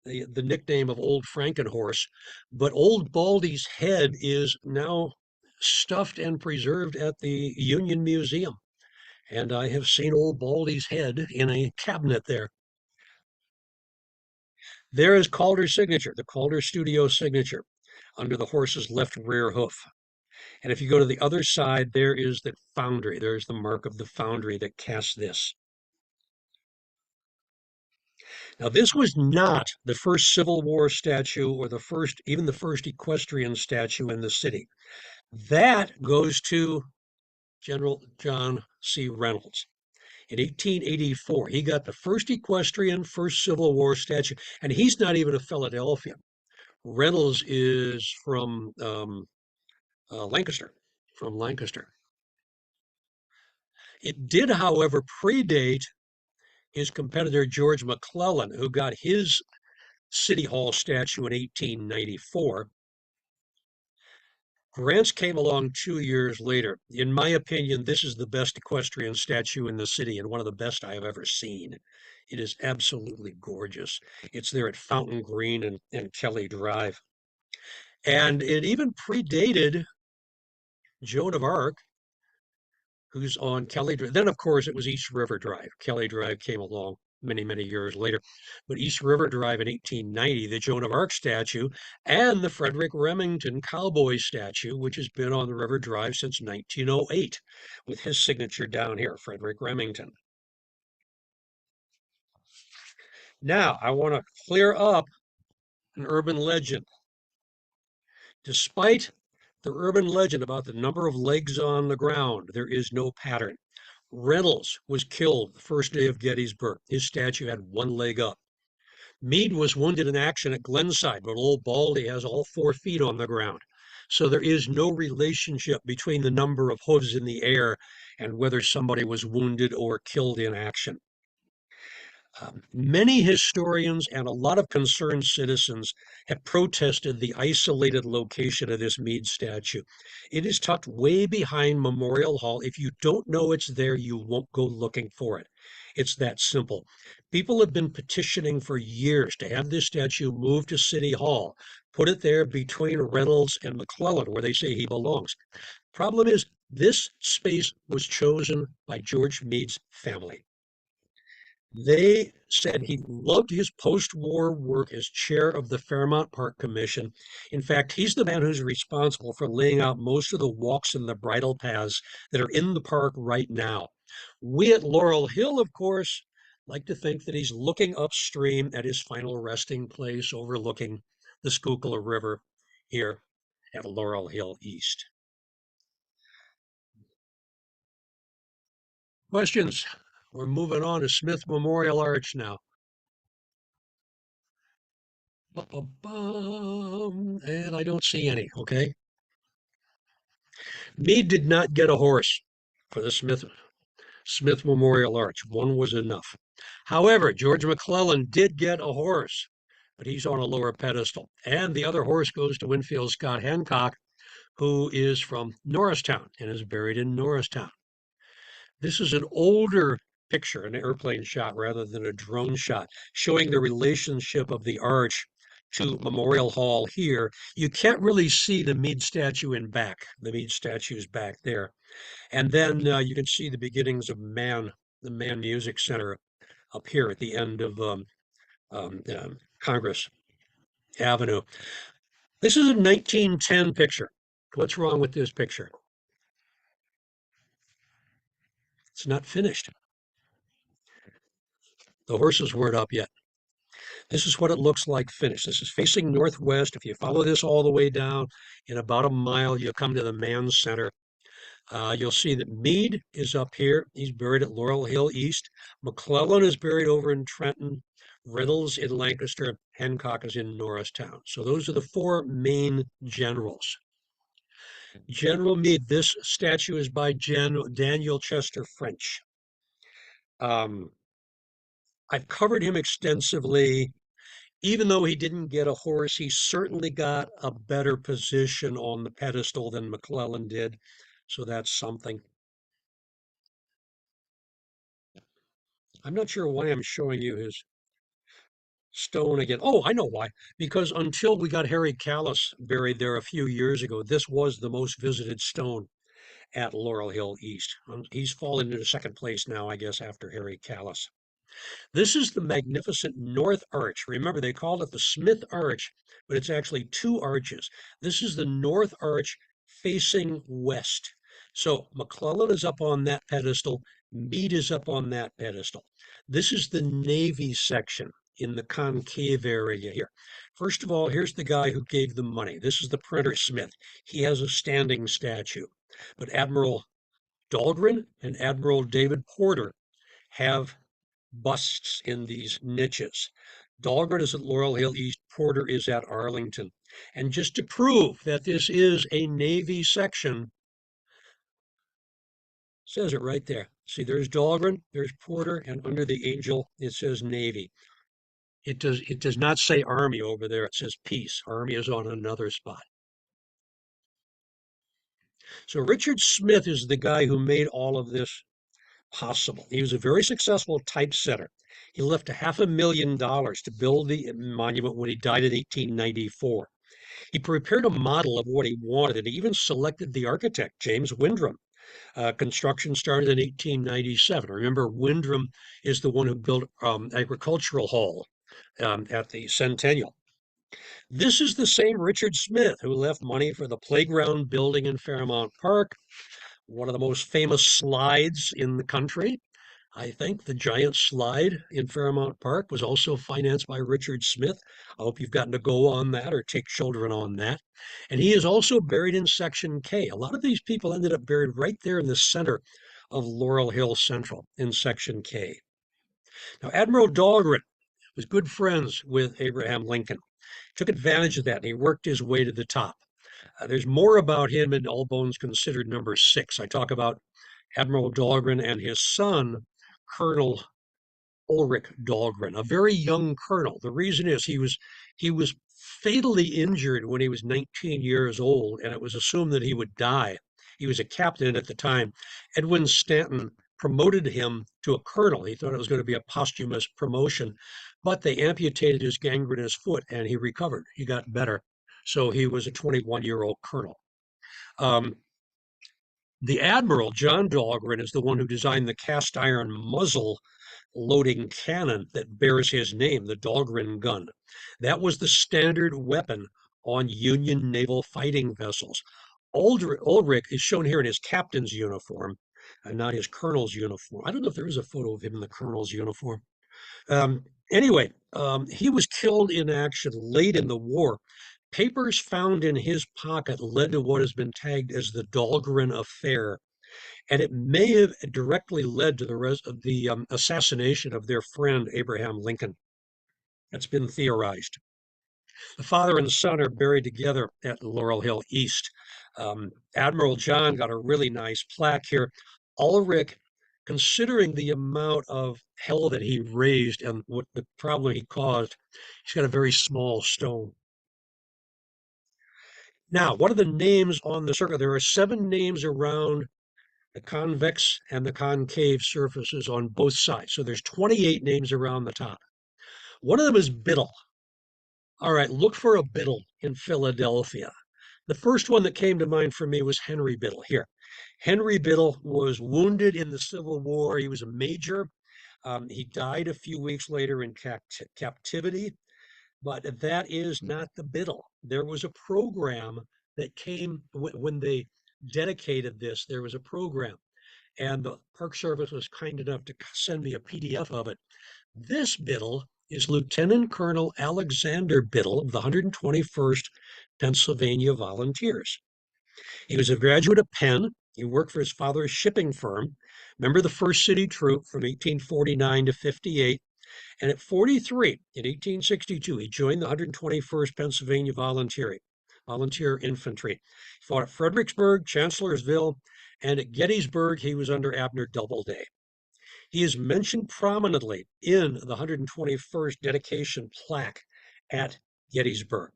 nickname of Old Frankenhorse. But Old Baldy's head is now stuffed and preserved at the Union Museum. And I have seen Old Baldy's head in a cabinet there. There is Calder's signature, the Calder Studio signature, under the horse's left rear hoof. And if you go to the other side, there is the foundry. There's the mark of the foundry that cast this. Now, this was not the first Civil War statue or even the first equestrian statue in the city. That goes to General John C. Reynolds. In 1884, he got the first equestrian, first Civil War statue, and he's not even a Philadelphian. Reynolds is from Lancaster, It did, however, predate his competitor George McClellan, who got his City Hall statue in 1894. Grant's came along 2 years later. In my opinion, this is the best equestrian statue in the city and one of the best I have ever seen. It is absolutely gorgeous. It's there at Fountain Green and Kelly Drive. And it even predated Joan of Arc, who's on Kelly Drive. Then, of course, it was East River Drive. Kelly Drive came along many, many years later. But East River Drive in 1890, the Joan of Arc statue, and the Frederick Remington cowboy statue, which has been on the River Drive since 1908, with his signature down here, Frederick Remington. Now, I want to clear up an urban legend. Despite the urban legend about the number of legs on the ground, there is no pattern. Reynolds was killed the first day of Gettysburg. His statue had one leg up. Meade was wounded in action at Glenside, but old Baldy has all 4 feet on the ground. So there is no relationship between the number of hooves in the air and whether somebody was wounded or killed in action. Many historians and a lot of concerned citizens have protested the isolated location of this Meade statue. It is tucked way behind Memorial Hall. If you don't know it's there, you won't go looking for it. It's that simple. People have been petitioning for years to have this statue moved to City Hall, put it there between Reynolds and McClellan, where they say he belongs. Problem is, this space was chosen by George Meade's family. They said he loved his post-war work as chair of the Fairmount Park Commission. In fact, he's the man who's responsible for laying out most of the walks and the bridle paths that are in the park right now. We at Laurel Hill, of course, like to think that he's looking upstream at his final resting place overlooking the Schuylkill River here at Laurel Hill East. Questions? We're moving on to Smith Memorial Arch now. And I don't see any, okay? Meade did not get a horse for the Smith Memorial Arch. One was enough. However, George McClellan did get a horse, but he's on a lower pedestal. And the other horse goes to Winfield Scott Hancock, who is from Norristown and is buried in Norristown. This is an older picture, an airplane shot rather than a drone shot, showing the relationship of the arch to Memorial Hall here. You can't really see the Meade statue in back. The Meade statue is back there. And then you can see the beginnings of the Mann Music Center up here at the end of Congress Avenue. This is a 1910 picture. What's wrong with this picture? It's not finished. The horses weren't up yet. This is what it looks like finished. This is facing northwest. If you follow this all the way down, in about a mile, you'll come to the Mann Center. You'll see that Meade is up here. He's buried at Laurel Hill East. McClellan is buried over in Trenton. Reynolds in Lancaster. Hancock is in Norristown. So those are the 4 main generals. General Meade, this statue is by Daniel Chester French. I've covered him extensively. Even though he didn't get a horse, he certainly got a better position on the pedestal than McClellan did. So that's something. I'm not sure why I'm showing you his stone again. Oh, I know why. Because until we got Harry Callis buried there a few years ago, this was the most visited stone at Laurel Hill East. He's fallen into second place now, I guess, after Harry Callis. This is the magnificent North Arch. Remember, they called it the Smith Arch, but it's actually 2 arches. This is the North Arch facing west. So McClellan is up on that pedestal. Meade is up on that pedestal. This is the Navy section in the concave area here. First of all, here's the guy who gave them money. This is the printer Smith. He has a standing statue. But Admiral Dahlgren and Admiral David Porter have busts in these niches. Dahlgren is at Laurel Hill East, Porter is at Arlington. And just to prove that this is a Navy section, says it right there. See, there's Dahlgren, there's Porter, and under the angel, it says Navy. It does not say Army over there. It says Peace. Army is on another spot. So Richard Smith is the guy who made all of this possible. He was a very successful typesetter. He left $500,000 to build the monument when he died in 1894. He prepared a model of what he wanted, and he even selected the architect, James Windrim, Construction started in 1897. Remember, Windrim is the one who built Agricultural Hall at the Centennial. This is the same Richard Smith who left money for the playground building in Fairmount Park, one of the most famous slides in the country. I think the giant slide in Fairmount Park was also financed by Richard Smith. I hope you've gotten to go on that or take children on that. And he is also buried in Section K. A lot of these people ended up buried right there in the center of Laurel Hill Central in Section K. Now, Admiral Dahlgren was good friends with Abraham Lincoln, took advantage of that, and he worked his way to the top. There's more about him in All Bones Considered #6. I talk about Admiral Dahlgren and his son, Colonel Ulrich Dahlgren, a very young colonel. The reason is he was fatally injured when he was 19 years old, and it was assumed that he would die. He was a captain at the time. Edwin Stanton promoted him to a colonel. He thought it was going to be a posthumous promotion, but they amputated his gangrenous foot, and he recovered. He got better. So he was a 21-year-old colonel. The Admiral, John Dahlgren, is the one who designed the cast iron muzzle loading cannon that bears his name, the Dahlgren gun. That was the standard weapon on Union naval fighting vessels. Ulrich is shown here in his captain's uniform, and not his colonel's uniform. I don't know if there is a photo of him in the colonel's uniform. Anyway, he was killed in action late in the war. Papers found in his pocket led to what has been tagged as the Dahlgren affair, and it may have directly led to the assassination of their friend Abraham Lincoln. That's been theorized. The father and son are buried together at Laurel Hill East. Admiral John got a really nice plaque here. Ulrich, considering the amount of hell that he raised and what the problem he caused, he's got a very small stone. Now, what are the names on the circle? There are 7 names around the convex and the concave surfaces on both sides. So there's 28 names around the top. One of them is Biddle. All right, look for a Biddle in Philadelphia. The first one that came to mind for me was Henry Biddle. Here, Henry Biddle was wounded in the Civil War. He was a major. He died a few weeks later in captivity, but that is not the Biddle. There was a program that came when they dedicated this. There was a program, and the Park Service was kind enough to send me a PDF of it. This Biddle is Lieutenant Colonel Alexander Biddle of the 121st Pennsylvania Volunteers. He was a graduate of Penn. He worked for his father's shipping firm, member of the 1st City Troop from 1849 to 58. And at 43, in 1862, he joined the 121st Pennsylvania Volunteer Infantry. He fought at Fredericksburg, Chancellorsville, and at Gettysburg, he was under Abner Doubleday. He is mentioned prominently in the 121st dedication plaque at Gettysburg.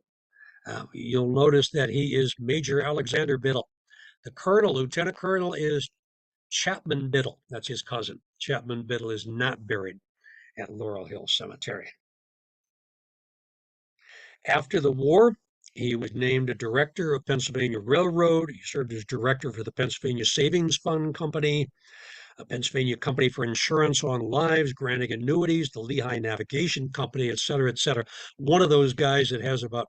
You'll notice that he is Major Alexander Biddle. The colonel, lieutenant colonel, is Chapman Biddle. That's his cousin. Chapman Biddle is not buried at Laurel Hill Cemetery. After the war, he was named a director of Pennsylvania Railroad. He served as director for the Pennsylvania Savings Fund Company, a Pennsylvania Company for Insurance on Lives, granting annuities, the Lehigh Navigation Company, et cetera, et cetera. One of those guys that has about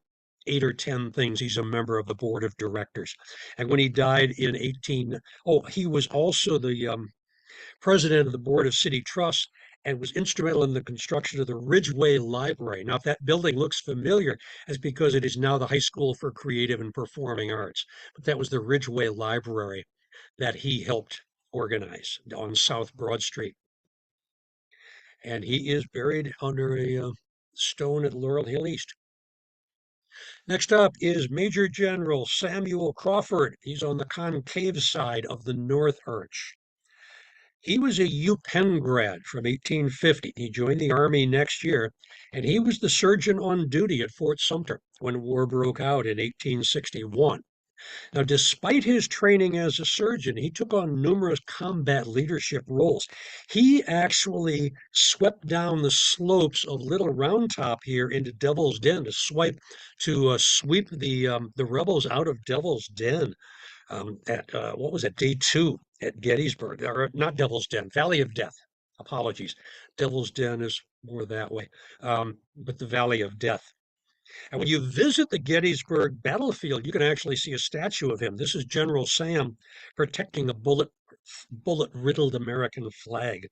8 or 10 things. He's a member of the board of directors. And when he died in he was also the president of the board of city trusts and was instrumental in the construction of the Ridgeway Library. Now, if that building looks familiar, it's because it is now the High School for Creative and Performing Arts. But that was the Ridgeway Library that he helped organize on South Broad Street. And he is buried under a stone at Laurel Hill East. Next up is Major General Samuel Crawford. He's on the concave side of the North Arch. He was a UPenn grad from 1850. He joined the Army next year, and he was the surgeon on duty at Fort Sumter when war broke out in 1861. Now, despite his training as a surgeon, he took on numerous combat leadership roles. He actually swept down the slopes of Little Round Top here into Devil's Den to sweep the rebels out of Devil's Den at what was it, day 2 at Gettysburg, or not Devil's Den, Valley of Death. Apologies. Devil's Den is more that way, but the Valley of Death. And when you visit the Gettysburg battlefield, you can actually see a statue of him. This is General Sam protecting a bullet-riddled American flag.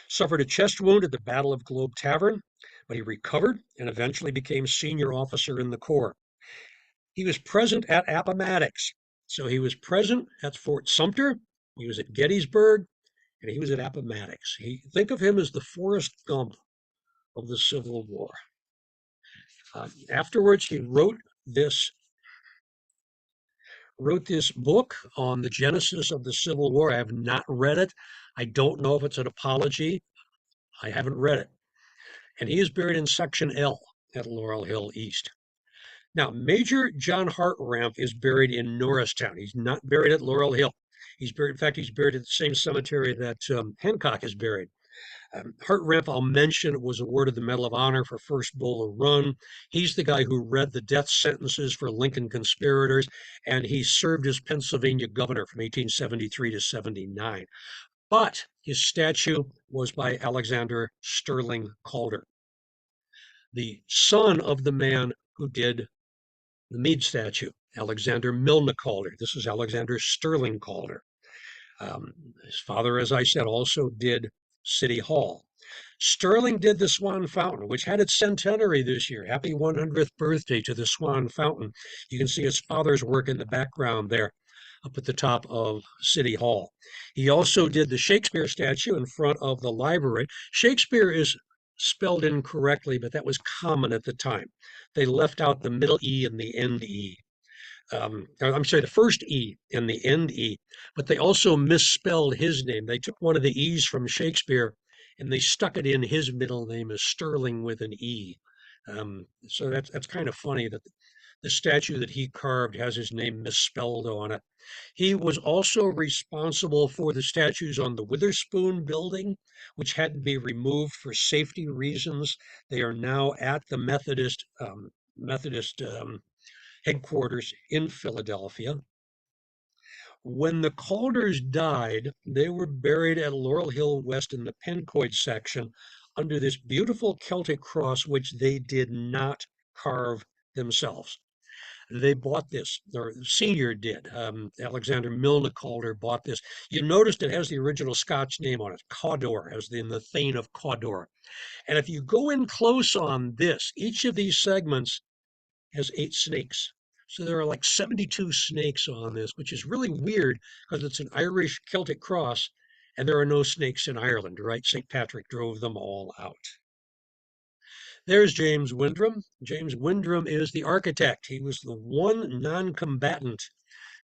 Suffered a chest wound at the Battle of Globe Tavern, but he recovered and eventually became senior officer in the Corps. He was present at Appomattox. So he was present at Fort Sumter, he was at Gettysburg, and he was at Appomattox. Think of him as the Forrest Gump of the Civil War. Afterwards, he wrote this book on the genesis of the Civil War. I have not read it. I don't know if it's an apology. I haven't read it. And he is buried in Section L at Laurel Hill East. Now, Major John Hartranft is buried in Norristown. He's not buried at Laurel Hill. He's buried at the same cemetery that Hancock is buried. Hartranft, I'll mention, was awarded the Medal of Honor for first Bull Run. He's the guy who read the death sentences for Lincoln conspirators, and he served as Pennsylvania governor from 1873 to 79. But his statue was by Alexander Sterling Calder, the son of the man who did the Meade statue, Alexander Milne Calder. This is Alexander Sterling Calder. His father, as I said, also did City Hall. Sterling did the Swan Fountain, which had its centenary this year. Happy 100th birthday to the Swan Fountain. You can see his father's work in the background there up at the top of City Hall. He also did the Shakespeare statue in front of the library. Shakespeare is spelled incorrectly, but that was common at the time. They left out the middle E and the end E. I'm sorry, the first E and the end E, but they also misspelled his name. They took one of the E's from Shakespeare and they stuck it in his middle name as Sterling with an E. So that's kind of funny that the statue that he carved has his name misspelled on it. He was also responsible for the statues on the Witherspoon building, which had to be removed for safety reasons. They are now at the Methodist headquarters in Philadelphia. When the Calders died, they were buried at Laurel Hill West in the Pencoid section under this beautiful Celtic cross, which they did not carve themselves. They bought this, or Senior did. Alexander Milne Calder bought this. You noticed it has the original Scotch name on it, Cawdor, as in the Thane of Cawdor. And if you go in close on this, each of these segments has 8 snakes. So there are like 72 snakes on this, which is really weird because it's an Irish Celtic cross and there are no snakes in Ireland, right? St. Patrick drove them all out. There's James Windrim. James Windrim is the architect. He was the one non-combatant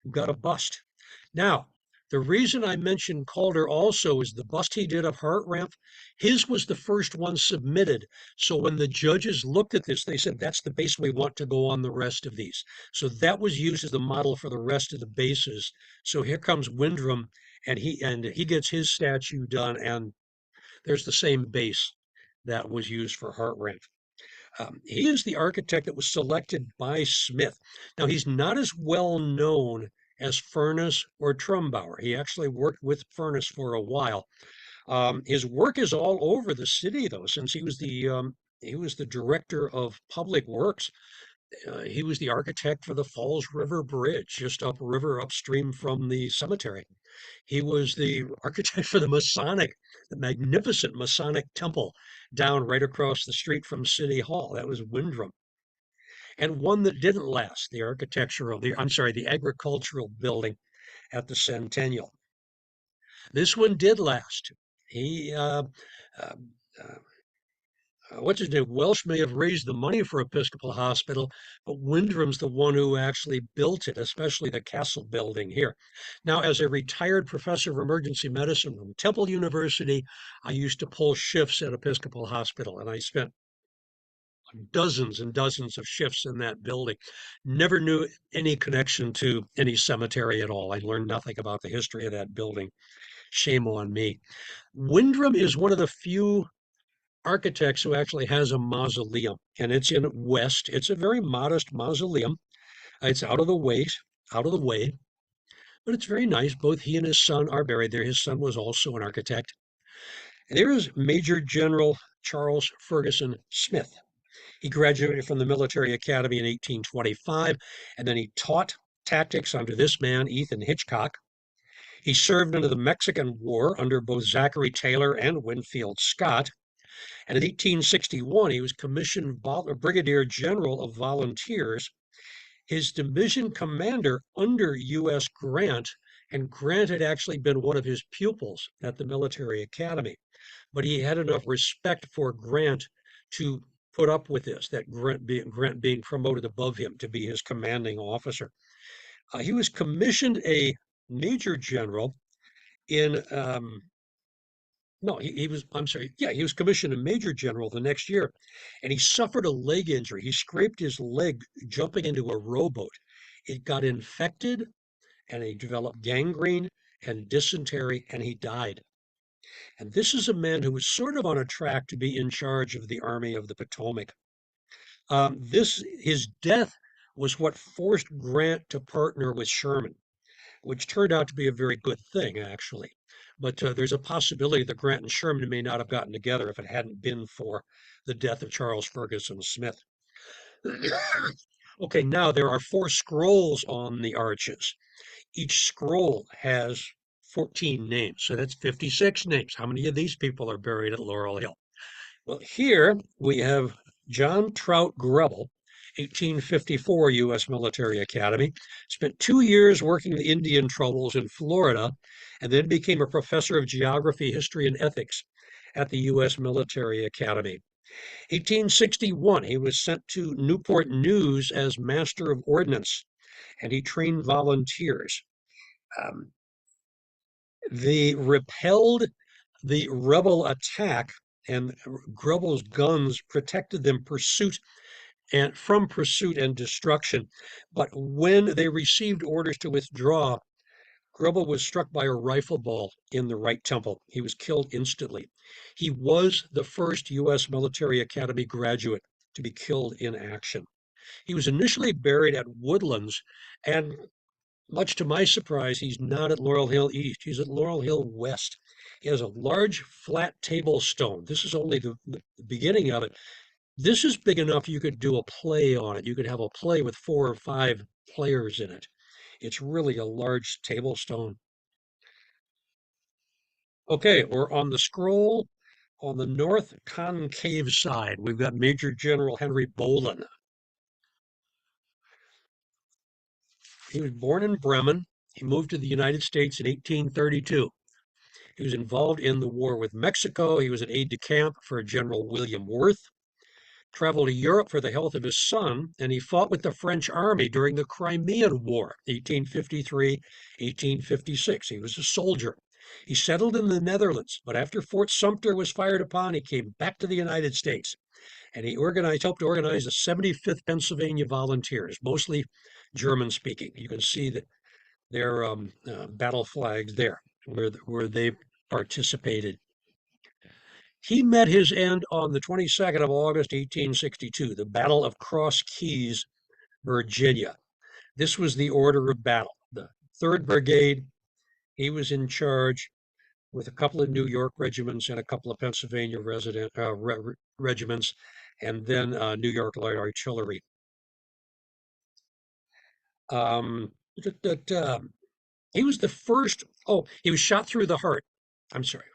who got a bust. Now, the reason I mentioned Calder also is the bust he did of Hartranft. His was the first one submitted. So when the judges looked at this, they said, that's the base we want to go on the rest of these. So that was used as the model for the rest of the bases. So here comes Windrim, and he gets his statue done, and there's the same base that was used for Hartranft. He is the architect that was selected by Smith. Now, he's not as well known as Furness or Trumbauer. He actually worked with Furness for a while. His work is all over the city, though, since he was the director of public works. He was the architect for the Falls River Bridge, just upriver, upstream from the cemetery. He was the architect for the magnificent Masonic temple down right across the street from City Hall. That was Windrim. And one that didn't last, the agricultural building at the Centennial. This one did last. What's his name? Welsh may have raised the money for Episcopal Hospital, but Windrim's the one who actually built it, especially the castle building here. Now, as a retired professor of emergency medicine from Temple University, I used to pull shifts at Episcopal Hospital, and I spent dozens and dozens of shifts in that building. Never knew any connection to any cemetery at all. I learned nothing about the history of that building. Shame on me. Windrim is one of the few architects who actually has a mausoleum, and it's in West. It's a very modest mausoleum. It's out of the way. but it's very nice. Both he and his son are buried there. His son was also an architect. And there is Major General Charles Ferguson Smith. He graduated from the military academy in 1825, and then he taught tactics under this man, Ethan Hitchcock. He served under the Mexican War under both Zachary Taylor and Winfield Scott. And in 1861, he was commissioned Brigadier General of Volunteers, his division commander under U.S. Grant, and Grant had actually been one of his pupils at the military academy. But he had enough respect for Grant to put up with this, that Grant being promoted above him to be his commanding officer. He was commissioned a major general in no, he was, I'm sorry. Yeah, he was commissioned a major general the next year, and he suffered a leg injury. He scraped his leg jumping into a rowboat. It got infected, and he developed gangrene and dysentery, and he died. And this is a man who was sort of on a track to be in charge of the Army of the Potomac. His death was what forced Grant to partner with Sherman, which turned out to be a very good thing, actually. But there's a possibility that Grant and Sherman may not have gotten together if it hadn't been for the death of Charles Ferguson Smith. Okay, now there are 4 scrolls on the arches. Each scroll has 14 names, so that's 56 names. How many of these people are buried at Laurel Hill? Well, here we have John Trout Greble, 1854 U.S. Military Academy, spent 2 years working the Indian troubles in Florida, and then became a professor of geography, history, and ethics at the U.S. Military Academy. 1861, he was sent to Newport News as Master of Ordnance, and he trained volunteers. Um, they repelled the rebel attack, and Grebel's guns protected them from pursuit and destruction. But when they received orders to withdraw, Grebel was struck by a rifle ball in the right temple. He was killed instantly. He was the first U.S. Military Academy graduate to be killed in action. He was initially buried at Woodlands, and much to my surprise, he's not at Laurel Hill East. He's at Laurel Hill West. He has a large flat table stone. This is only the beginning of it. This is big enough you could do a play on it. You could have a play with 4 or 5 players in it. It's really a large table stone. Okay, we're on the scroll on the north concave side. We've got Major General Henry Bolin. He was born in Bremen. He moved to the United States in 1832. He was involved in the war with Mexico. He was an aide-de-camp for General William Worth, traveled to Europe for the health of his son, and he fought with the French army during the Crimean War, 1853, 1856. He was a soldier. He settled in the Netherlands, but after Fort Sumter was fired upon, he came back to the United States, and he helped organize the 75th Pennsylvania Volunteers, mostly German-speaking. You can see that their battle flags there, where they participated. He met his end on the 22nd of August, 1862, the Battle of Cross Keys, Virginia. This was the order of battle. The 3rd Brigade, he was in charge with a couple of New York regiments and a couple of Pennsylvania regiments, and then New York Light Artillery. Um, he was the first, he was shot through the heart. I'm sorry.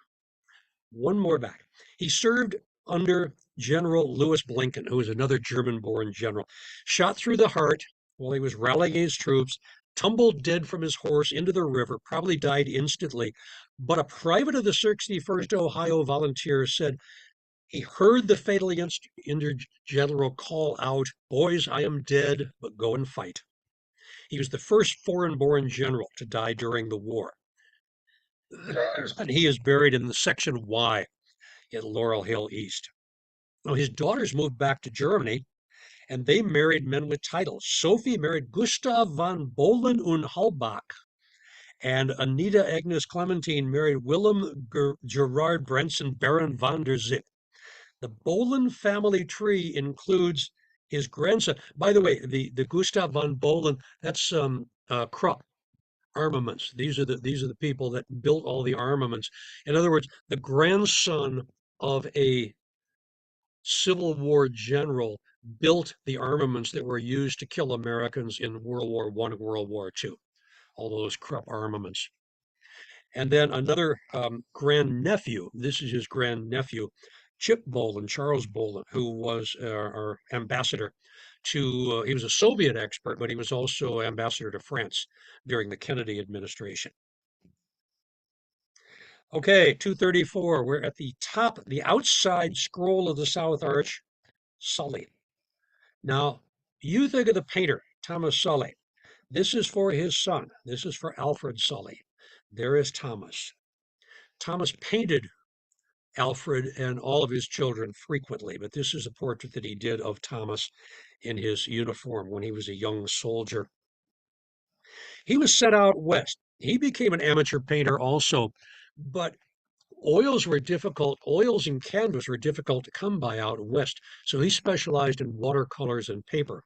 One more back. He served under General Louis Blinken, who was another German-born general. Shot through the heart while he was rallying his troops, tumbled dead from his horse into the river, probably died instantly. But a private of the 61st Ohio Volunteers said he heard the fatally injured general call out, "Boys, I am dead, but go and fight." He was the first foreign-born general to die during the war. And he is buried in the Section Y at Laurel Hill East. Now, his daughters moved back to Germany, and they married men with titles. Sophie married Gustav von Bohlen und Halbach, and Anita Agnes Clementine married Willem Gerard Brenson Baron von der Zip. The Bohlen family tree includes his grandson. By the way, the Gustav von Bohlen, that's Krupp. armaments. These are the people that built all the armaments. In other words, the grandson of a Civil War general built the armaments that were used to kill Americans in World War I and World War II, all those Krupp armaments. And then another grandnephew, this is his grandnephew, Chip Bolin, Charles Bolin, who was our ambassador to, he was a Soviet expert, but he was also ambassador to France during the Kennedy administration. Okay, 234, we're at the top, the outside scroll of the South Arch, Sully. Now, you think of the painter, Thomas Sully. This is for his son. This is for Alfred Sully. There is Thomas. Thomas painted Alfred and all of his children frequently, but this is a portrait that he did of Thomas in his uniform when he was a young soldier. He was sent out west. He became an amateur painter also, but oils and canvas were difficult to come by out west. So he specialized in watercolors and paper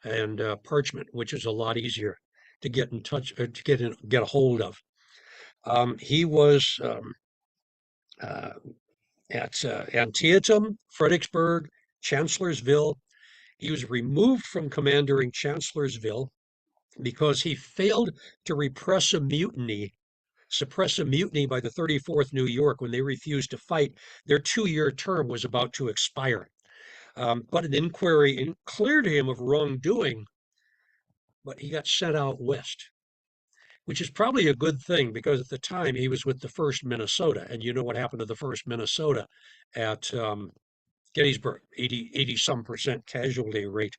and parchment, which is a lot easier to get in touch, to get a hold of. He was at Antietam, Fredericksburg, Chancellorsville. He was removed from commanding Chancellorsville because he failed to suppress a mutiny by the 34th New York when they refused to fight. Their 2-year term was about to expire. But an inquiry cleared him of wrongdoing, but he got sent out west, which is probably a good thing because at the time he was with the 1st Minnesota, and you know what happened to the 1st Minnesota at Gettysburg, 80-some% casualty rate.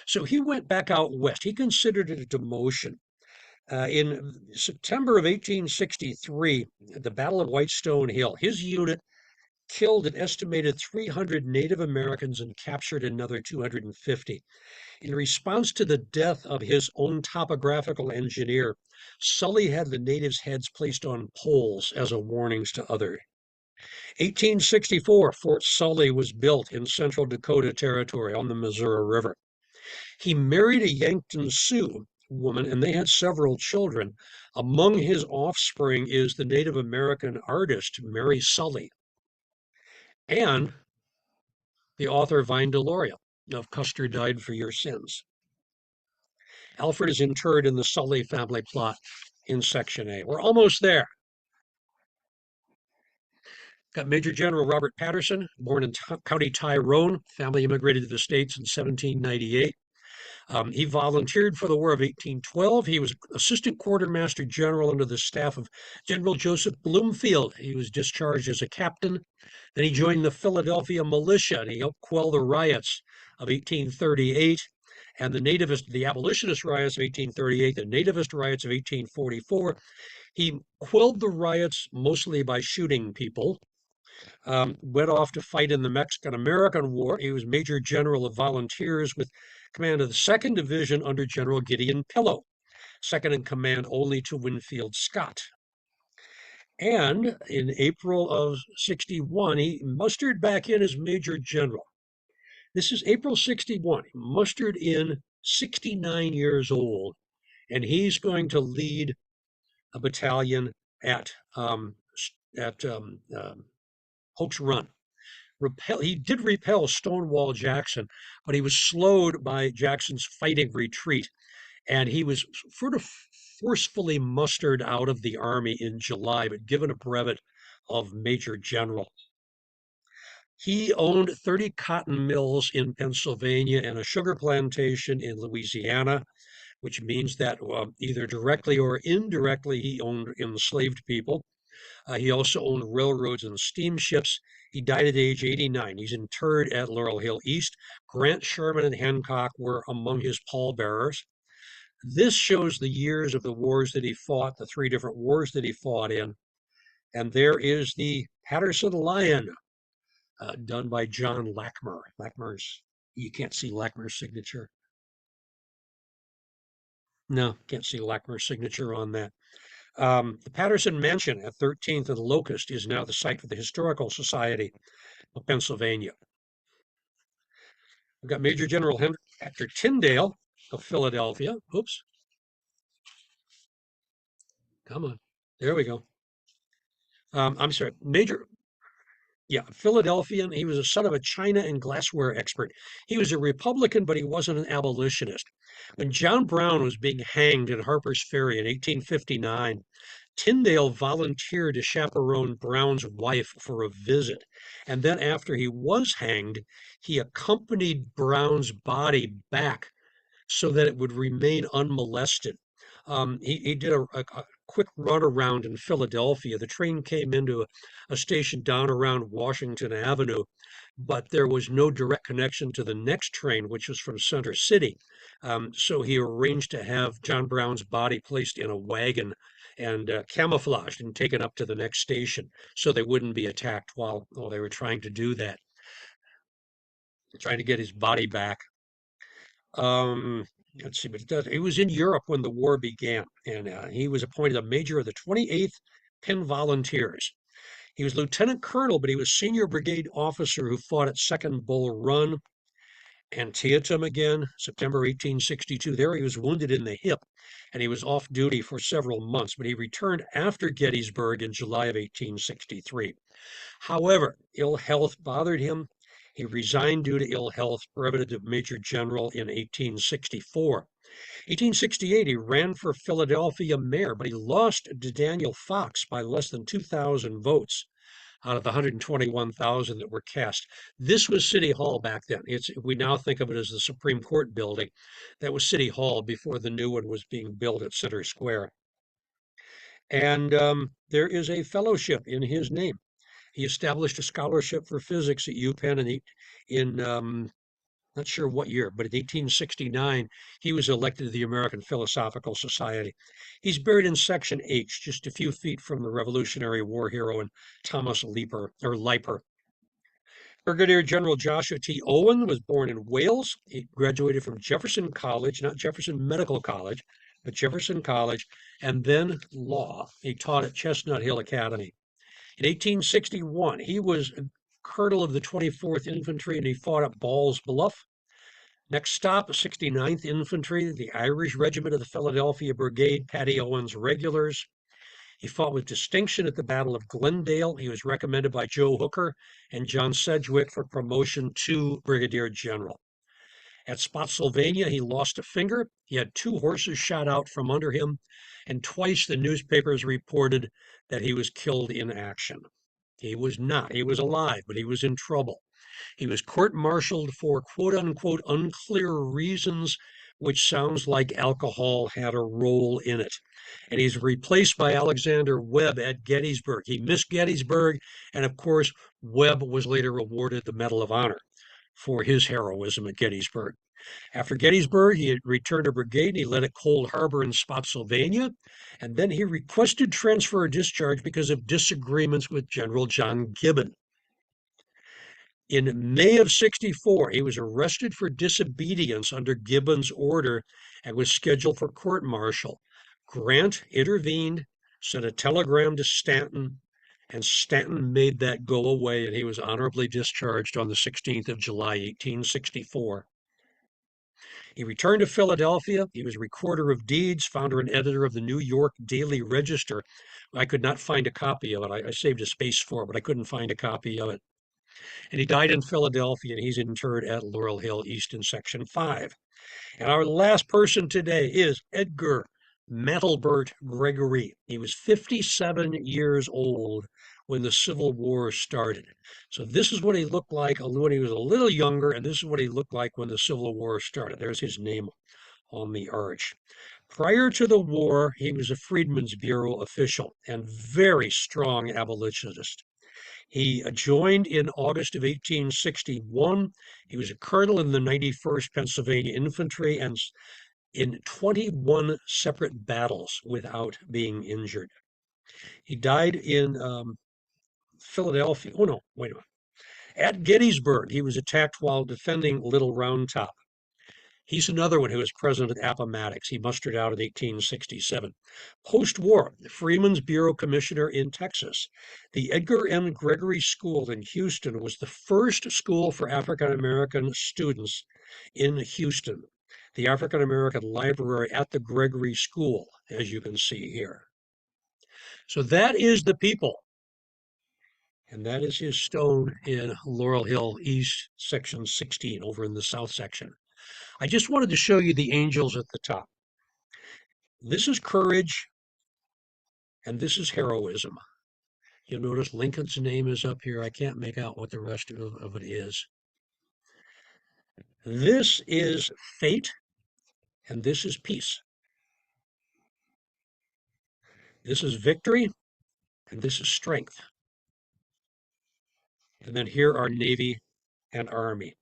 So he went back out west. He considered it a demotion. In September of 1863, at the Battle of Whitestone Hill, his unit killed an estimated 300 Native Americans and captured another 250. In response to the death of his own topographical engineer, Sully had the natives' heads placed on poles as a warnings to others. 1864, Fort Sully was built in Central Dakota Territory on the Missouri River. He married a Yankton Sioux woman, and they had several children. Among his offspring is the Native American artist Mary Sully and the author Vine Deloria of Custer Died for Your Sins. Alfred is interred in the Sully family plot in Section A. We're almost there. Got Major General Robert Patterson, born in County Tyrone. Family immigrated to the States in 1798. He volunteered for the War of 1812. He was Assistant Quartermaster General under the staff of General Joseph Bloomfield. He was discharged as a captain. Then he joined the Philadelphia militia, and he helped quell the riots of 1838 and the abolitionist riots of 1838, the nativist riots of 1844. He quelled the riots mostly by shooting people. Went off to fight in the Mexican-American War. He was Major General of Volunteers with command of the 2nd Division under General Gideon Pillow, second in command only to Winfield Scott. And in April of 61, he mustered back in as Major General. This is April 61. He mustered in 69 years old, and he's going to lead a battalion at Hoke's Run. He did repel Stonewall Jackson, but he was slowed by Jackson's fighting retreat, and he was sort of forcefully mustered out of the Army in July, but given a brevet of Major General. He owned 30 cotton mills in Pennsylvania and a sugar plantation in Louisiana, which means that either directly or indirectly he owned enslaved people. He also owned railroads and steamships. He died at age 89. He's interred at Laurel Hill East. Grant, Sherman, and Hancock were among his pallbearers. This shows the years of the wars that he fought, the 3 different wars that he fought in. And there is the Patterson Lion, done by John Lackmer. You can't see Lackmer's signature. No, can't see Lackmer's signature on that. The Patterson Mansion at 13th and Locust is now the site for the Historical Society of Pennsylvania. We've got Major General Hector Tyndale of Philadelphia. Oops. Come on. There we go. I'm sorry. Yeah, Philadelphian. He was a son of a china and glassware expert. He was a Republican, but he wasn't an abolitionist. When John Brown was being hanged in Harper's Ferry in 1859, Tyndale volunteered to chaperone Brown's wife for a visit. And then after he was hanged, he accompanied Brown's body back so that it would remain unmolested. He did a quick run around in Philadelphia. The train came into a station down around Washington Avenue, but there was no direct connection to the next train, which was from Center City. So he arranged to have John Brown's body placed in a wagon and camouflaged and taken up to the next station so they wouldn't be attacked while they were trying to do that, trying to get his body back. Um, let's see, but he was in Europe when the war began, and he was appointed a major of the 28th Penn Volunteers. He was lieutenant colonel, but he was senior brigade officer who fought at Second Bull Run, Antietam again, September 1862. There he was wounded in the hip, and he was off duty for several months, but he returned after Gettysburg in July of 1863. However, ill health bothered him. He resigned due to ill health, breveted to Major General in 1864. 1868, he ran for Philadelphia mayor, but he lost to Daniel Fox by less than 2,000 votes out of the 121,000 that were cast. This was City Hall back then. We now think of it as the Supreme Court building. That was City Hall before the new one was being built at Center Square. And there is a fellowship in his name. He established a scholarship for physics at UPenn in not sure what year, but in 1869, he was elected to the American Philosophical Society. He's buried in Section H, just a few feet from the Revolutionary War hero and Thomas Leiper. Brigadier General Joshua T. Owen was born in Wales. He graduated from Jefferson College, not Jefferson Medical College, but Jefferson College, and then law. He taught at Chestnut Hill Academy. In 1861, he was colonel of the 24th Infantry and he fought at Ball's Bluff. Next stop, 69th Infantry, the Irish Regiment of the Philadelphia Brigade, Paddy Owens Regulars. He fought with distinction at the Battle of Glendale. He was recommended by Joe Hooker and John Sedgwick for promotion to Brigadier General. At Spotsylvania, he lost a finger. He had 2 horses shot out from under him, and twice the newspapers reported that he was killed in action. He was not. He was alive, but he was in trouble. He was court-martialed for quote unquote unclear reasons, which sounds like alcohol had a role in it. And he's replaced by Alexander Webb at Gettysburg. He missed Gettysburg, and of course, Webb was later awarded the Medal of Honor for his heroism at Gettysburg. After Gettysburg, he returned to brigade and he led at Cold Harbor in Spotsylvania. And then he requested transfer or discharge because of disagreements with General John Gibbon. In May of 64, he was arrested for disobedience under Gibbon's order and was scheduled for court-martial. Grant intervened, sent a telegram to Stanton, and Stanton made that go away, and he was honorably discharged on the 16th of July, 1864. He returned to Philadelphia. He was recorder of deeds, founder and editor of the New York Daily Register. I could not find a copy of it. I saved a space for it, but I couldn't find a copy of it. And he died in Philadelphia, and he's interred at Laurel Hill East in Section 5. And our last person today is Edgar Mantelbert Gregory. He was 57 years old when the Civil War started. So this is what he looked like when he was a little younger, and this is what he looked like when the Civil War started. There's his name on the arch. Prior to the war, he was a Freedmen's Bureau official and very strong abolitionist. He joined in August of 1861. He was a colonel in the 91st Pennsylvania Infantry and in 21 separate battles without being injured. He died in Philadelphia. Oh, no, wait a minute. At Gettysburg, he was attacked while defending Little Round Top. He's another one who was present at Appomattox. He mustered out in 1867. Post-war, Freeman's Bureau Commissioner in Texas. The Edgar M. Gregory School in Houston was the first school for African American students in Houston. The African American Library at the Gregory School, as you can see here. So that is the people. And that is his stone in Laurel Hill East, section 16, over in the south section. I just wanted to show you the angels at the top. This is courage, and this is heroism. You'll notice Lincoln's name is up here. I can't make out what the rest of it is. This is fate, and this is peace. This is victory, and this is strength. And then here are Navy and Army.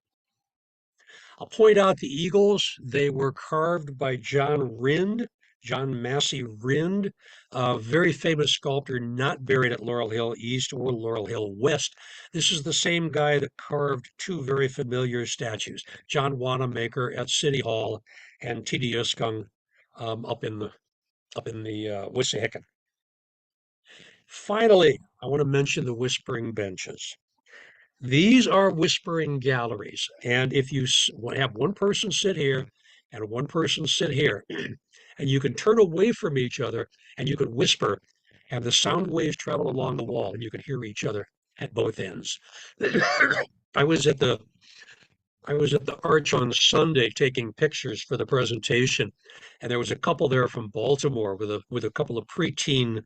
I'll point out the eagles. They were carved by John Massey Rind, a very famous sculptor, not buried at Laurel Hill East or Laurel Hill West. This is the same guy that carved two very familiar statues, John Wanamaker at City Hall and T.D. Uskung up in the Wissahickon. Finally, I want to mention the whispering benches. These are whispering galleries. And if you have one person sit here and one person sit here, and you can turn away from each other and you can whisper, and the sound waves travel along the wall and you can hear each other at both ends. I was at the Arch on Sunday taking pictures for the presentation, and there was a couple there from Baltimore with a couple of preteen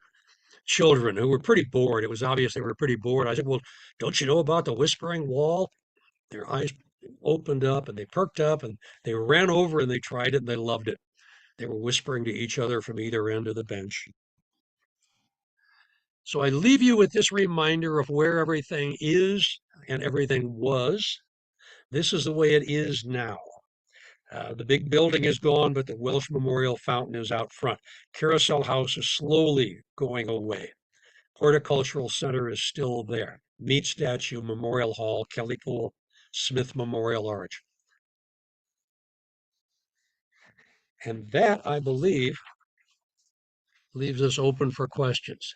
children who were pretty bored. It was obvious they were pretty bored. I said, "Well, don't you know about the whispering wall?" Their eyes opened up and they perked up and they ran over and they tried it and they loved it. They were whispering to each other from either end of the bench. So I leave you with this reminder of where everything is and everything was. This is the way it is now. The big building is gone, but the Welsh Memorial Fountain is out front. Carousel House is slowly going away. Horticultural Center is still there. Meade Statue, Memorial Hall, Kelly Pool, Smith Memorial Arch. And that, I believe, leaves us open for questions.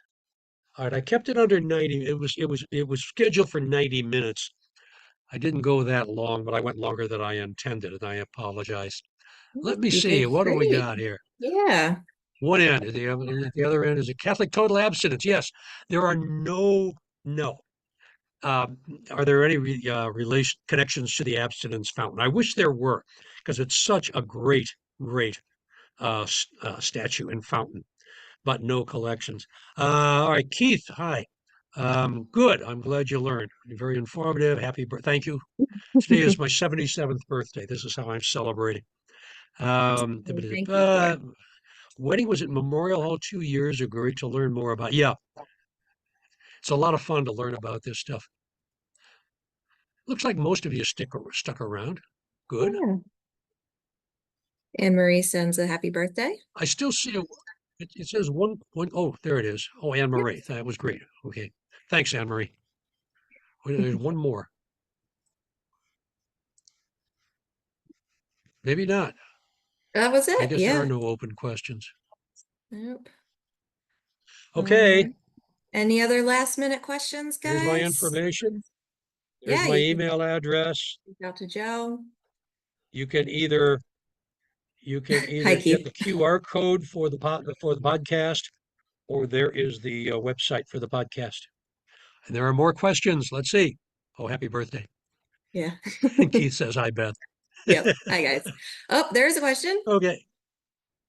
All right, I kept it under 90. It was scheduled for 90 minutes. I didn't go that long, but I went longer than I intended, and I apologize. Let me You see, did what do we great. got here? Yeah. One end, at the other end is a Catholic total abstinence. Yes, there are no. Um, are there any relation connections to the abstinence fountain? I wish there were, because it's such a great statue and fountain, but no collections. All right, Keith, hi. Good. I'm glad you learned. Very informative. Happy birthday. Thank you. Today is my 77th birthday. This is how I'm celebrating. Thank you for it. Wedding was at Memorial Hall 2 years ago. Great to learn more about. Yeah, it's a lot of fun to learn about this stuff. Looks like most of you stuck around. Good. Yeah. Anne Marie sends a happy birthday. I still see it says one. Oh, there it is. Oh, Anne Yep. Marie. That was great. Okay. Thanks, Anne Marie. There's one more. Maybe not. That was I it. guess there are Yeah. no open questions. Yep. All Okay. right. Any other last minute questions, Here's my guys? information. There's Yeah, my you can email address. reach out to Joe. You can either Hi, get Keith. the QR code for the podcast, or there is the website for the podcast. And there are more questions. Let's see. Oh, happy birthday. Yeah. Keith says, "Hi, Beth." Yep. Hi, guys. Oh, there's a question. Okay.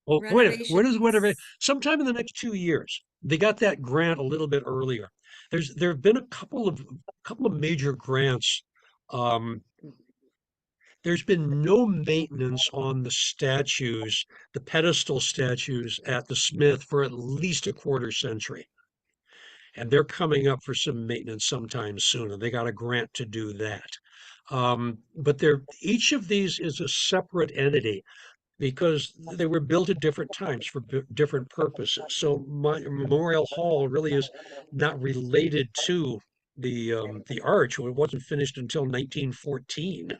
Oh, wait a minute. When is whatever? Renovations. Sometime in the next 2 years. They got that grant a little bit earlier. There have been a couple of major grants. Um, there's been no maintenance on the statues, the pedestal statues at the Smith for at least a quarter century. And they're coming up for some maintenance sometime soon, and they got a grant to do that. But each of these is a separate entity because they were built at different times for different purposes. So my Memorial Hall really is not related to the arch. It wasn't finished until 1914.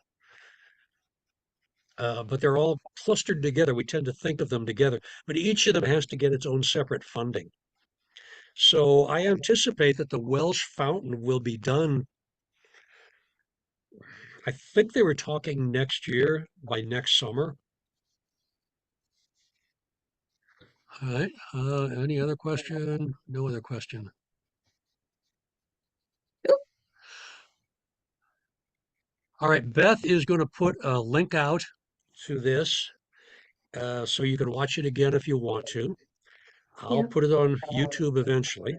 But they're all clustered together. We tend to think of them together, but each of them has to get its own separate funding. So I anticipate that the Welsh fountain will be done. I think they were talking next year by next summer. All right. Any other question? No other question. Oop, All right. Beth is going to put a link out to this so you can watch it again if you want to. I'll yeah. put it on YouTube eventually.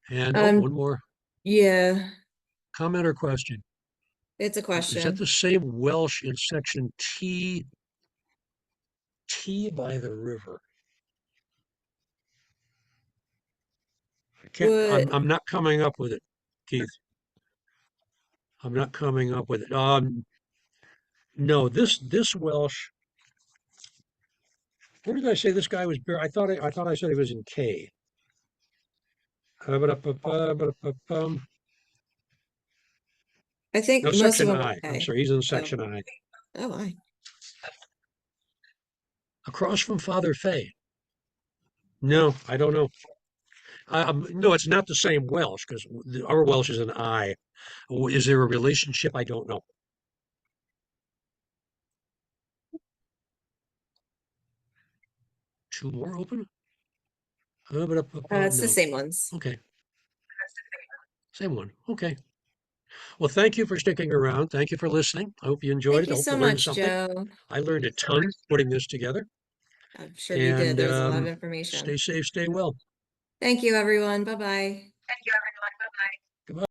And oh, Um, one more yeah, comment or question. it's a Is that the question. same Welsh in section T? T by the river. I can't. Would, I'm not coming up with it, Keith. I'm not coming up with it. No, this Welsh. Where did I say this guy was buried? I thought I said he was in K. I think No, most of section them I. are I'm okay. sorry, he's in Oh, section I. oh, I. Across from Father Fay. No, I don't know. No, it's not the same Welsh because our Welsh is an I. Is there a relationship? I don't know. Two more open? It's the No. same ones. Okay, same one. Okay. Well, thank you for sticking around. Thank you for listening. I hope you enjoyed Thank it. I you hope so you learned much, something. Joe. I learned a ton putting this together. I'm sure you did. And There was a lot of stay information. safe, stay well. Thank you, everyone. Bye-bye.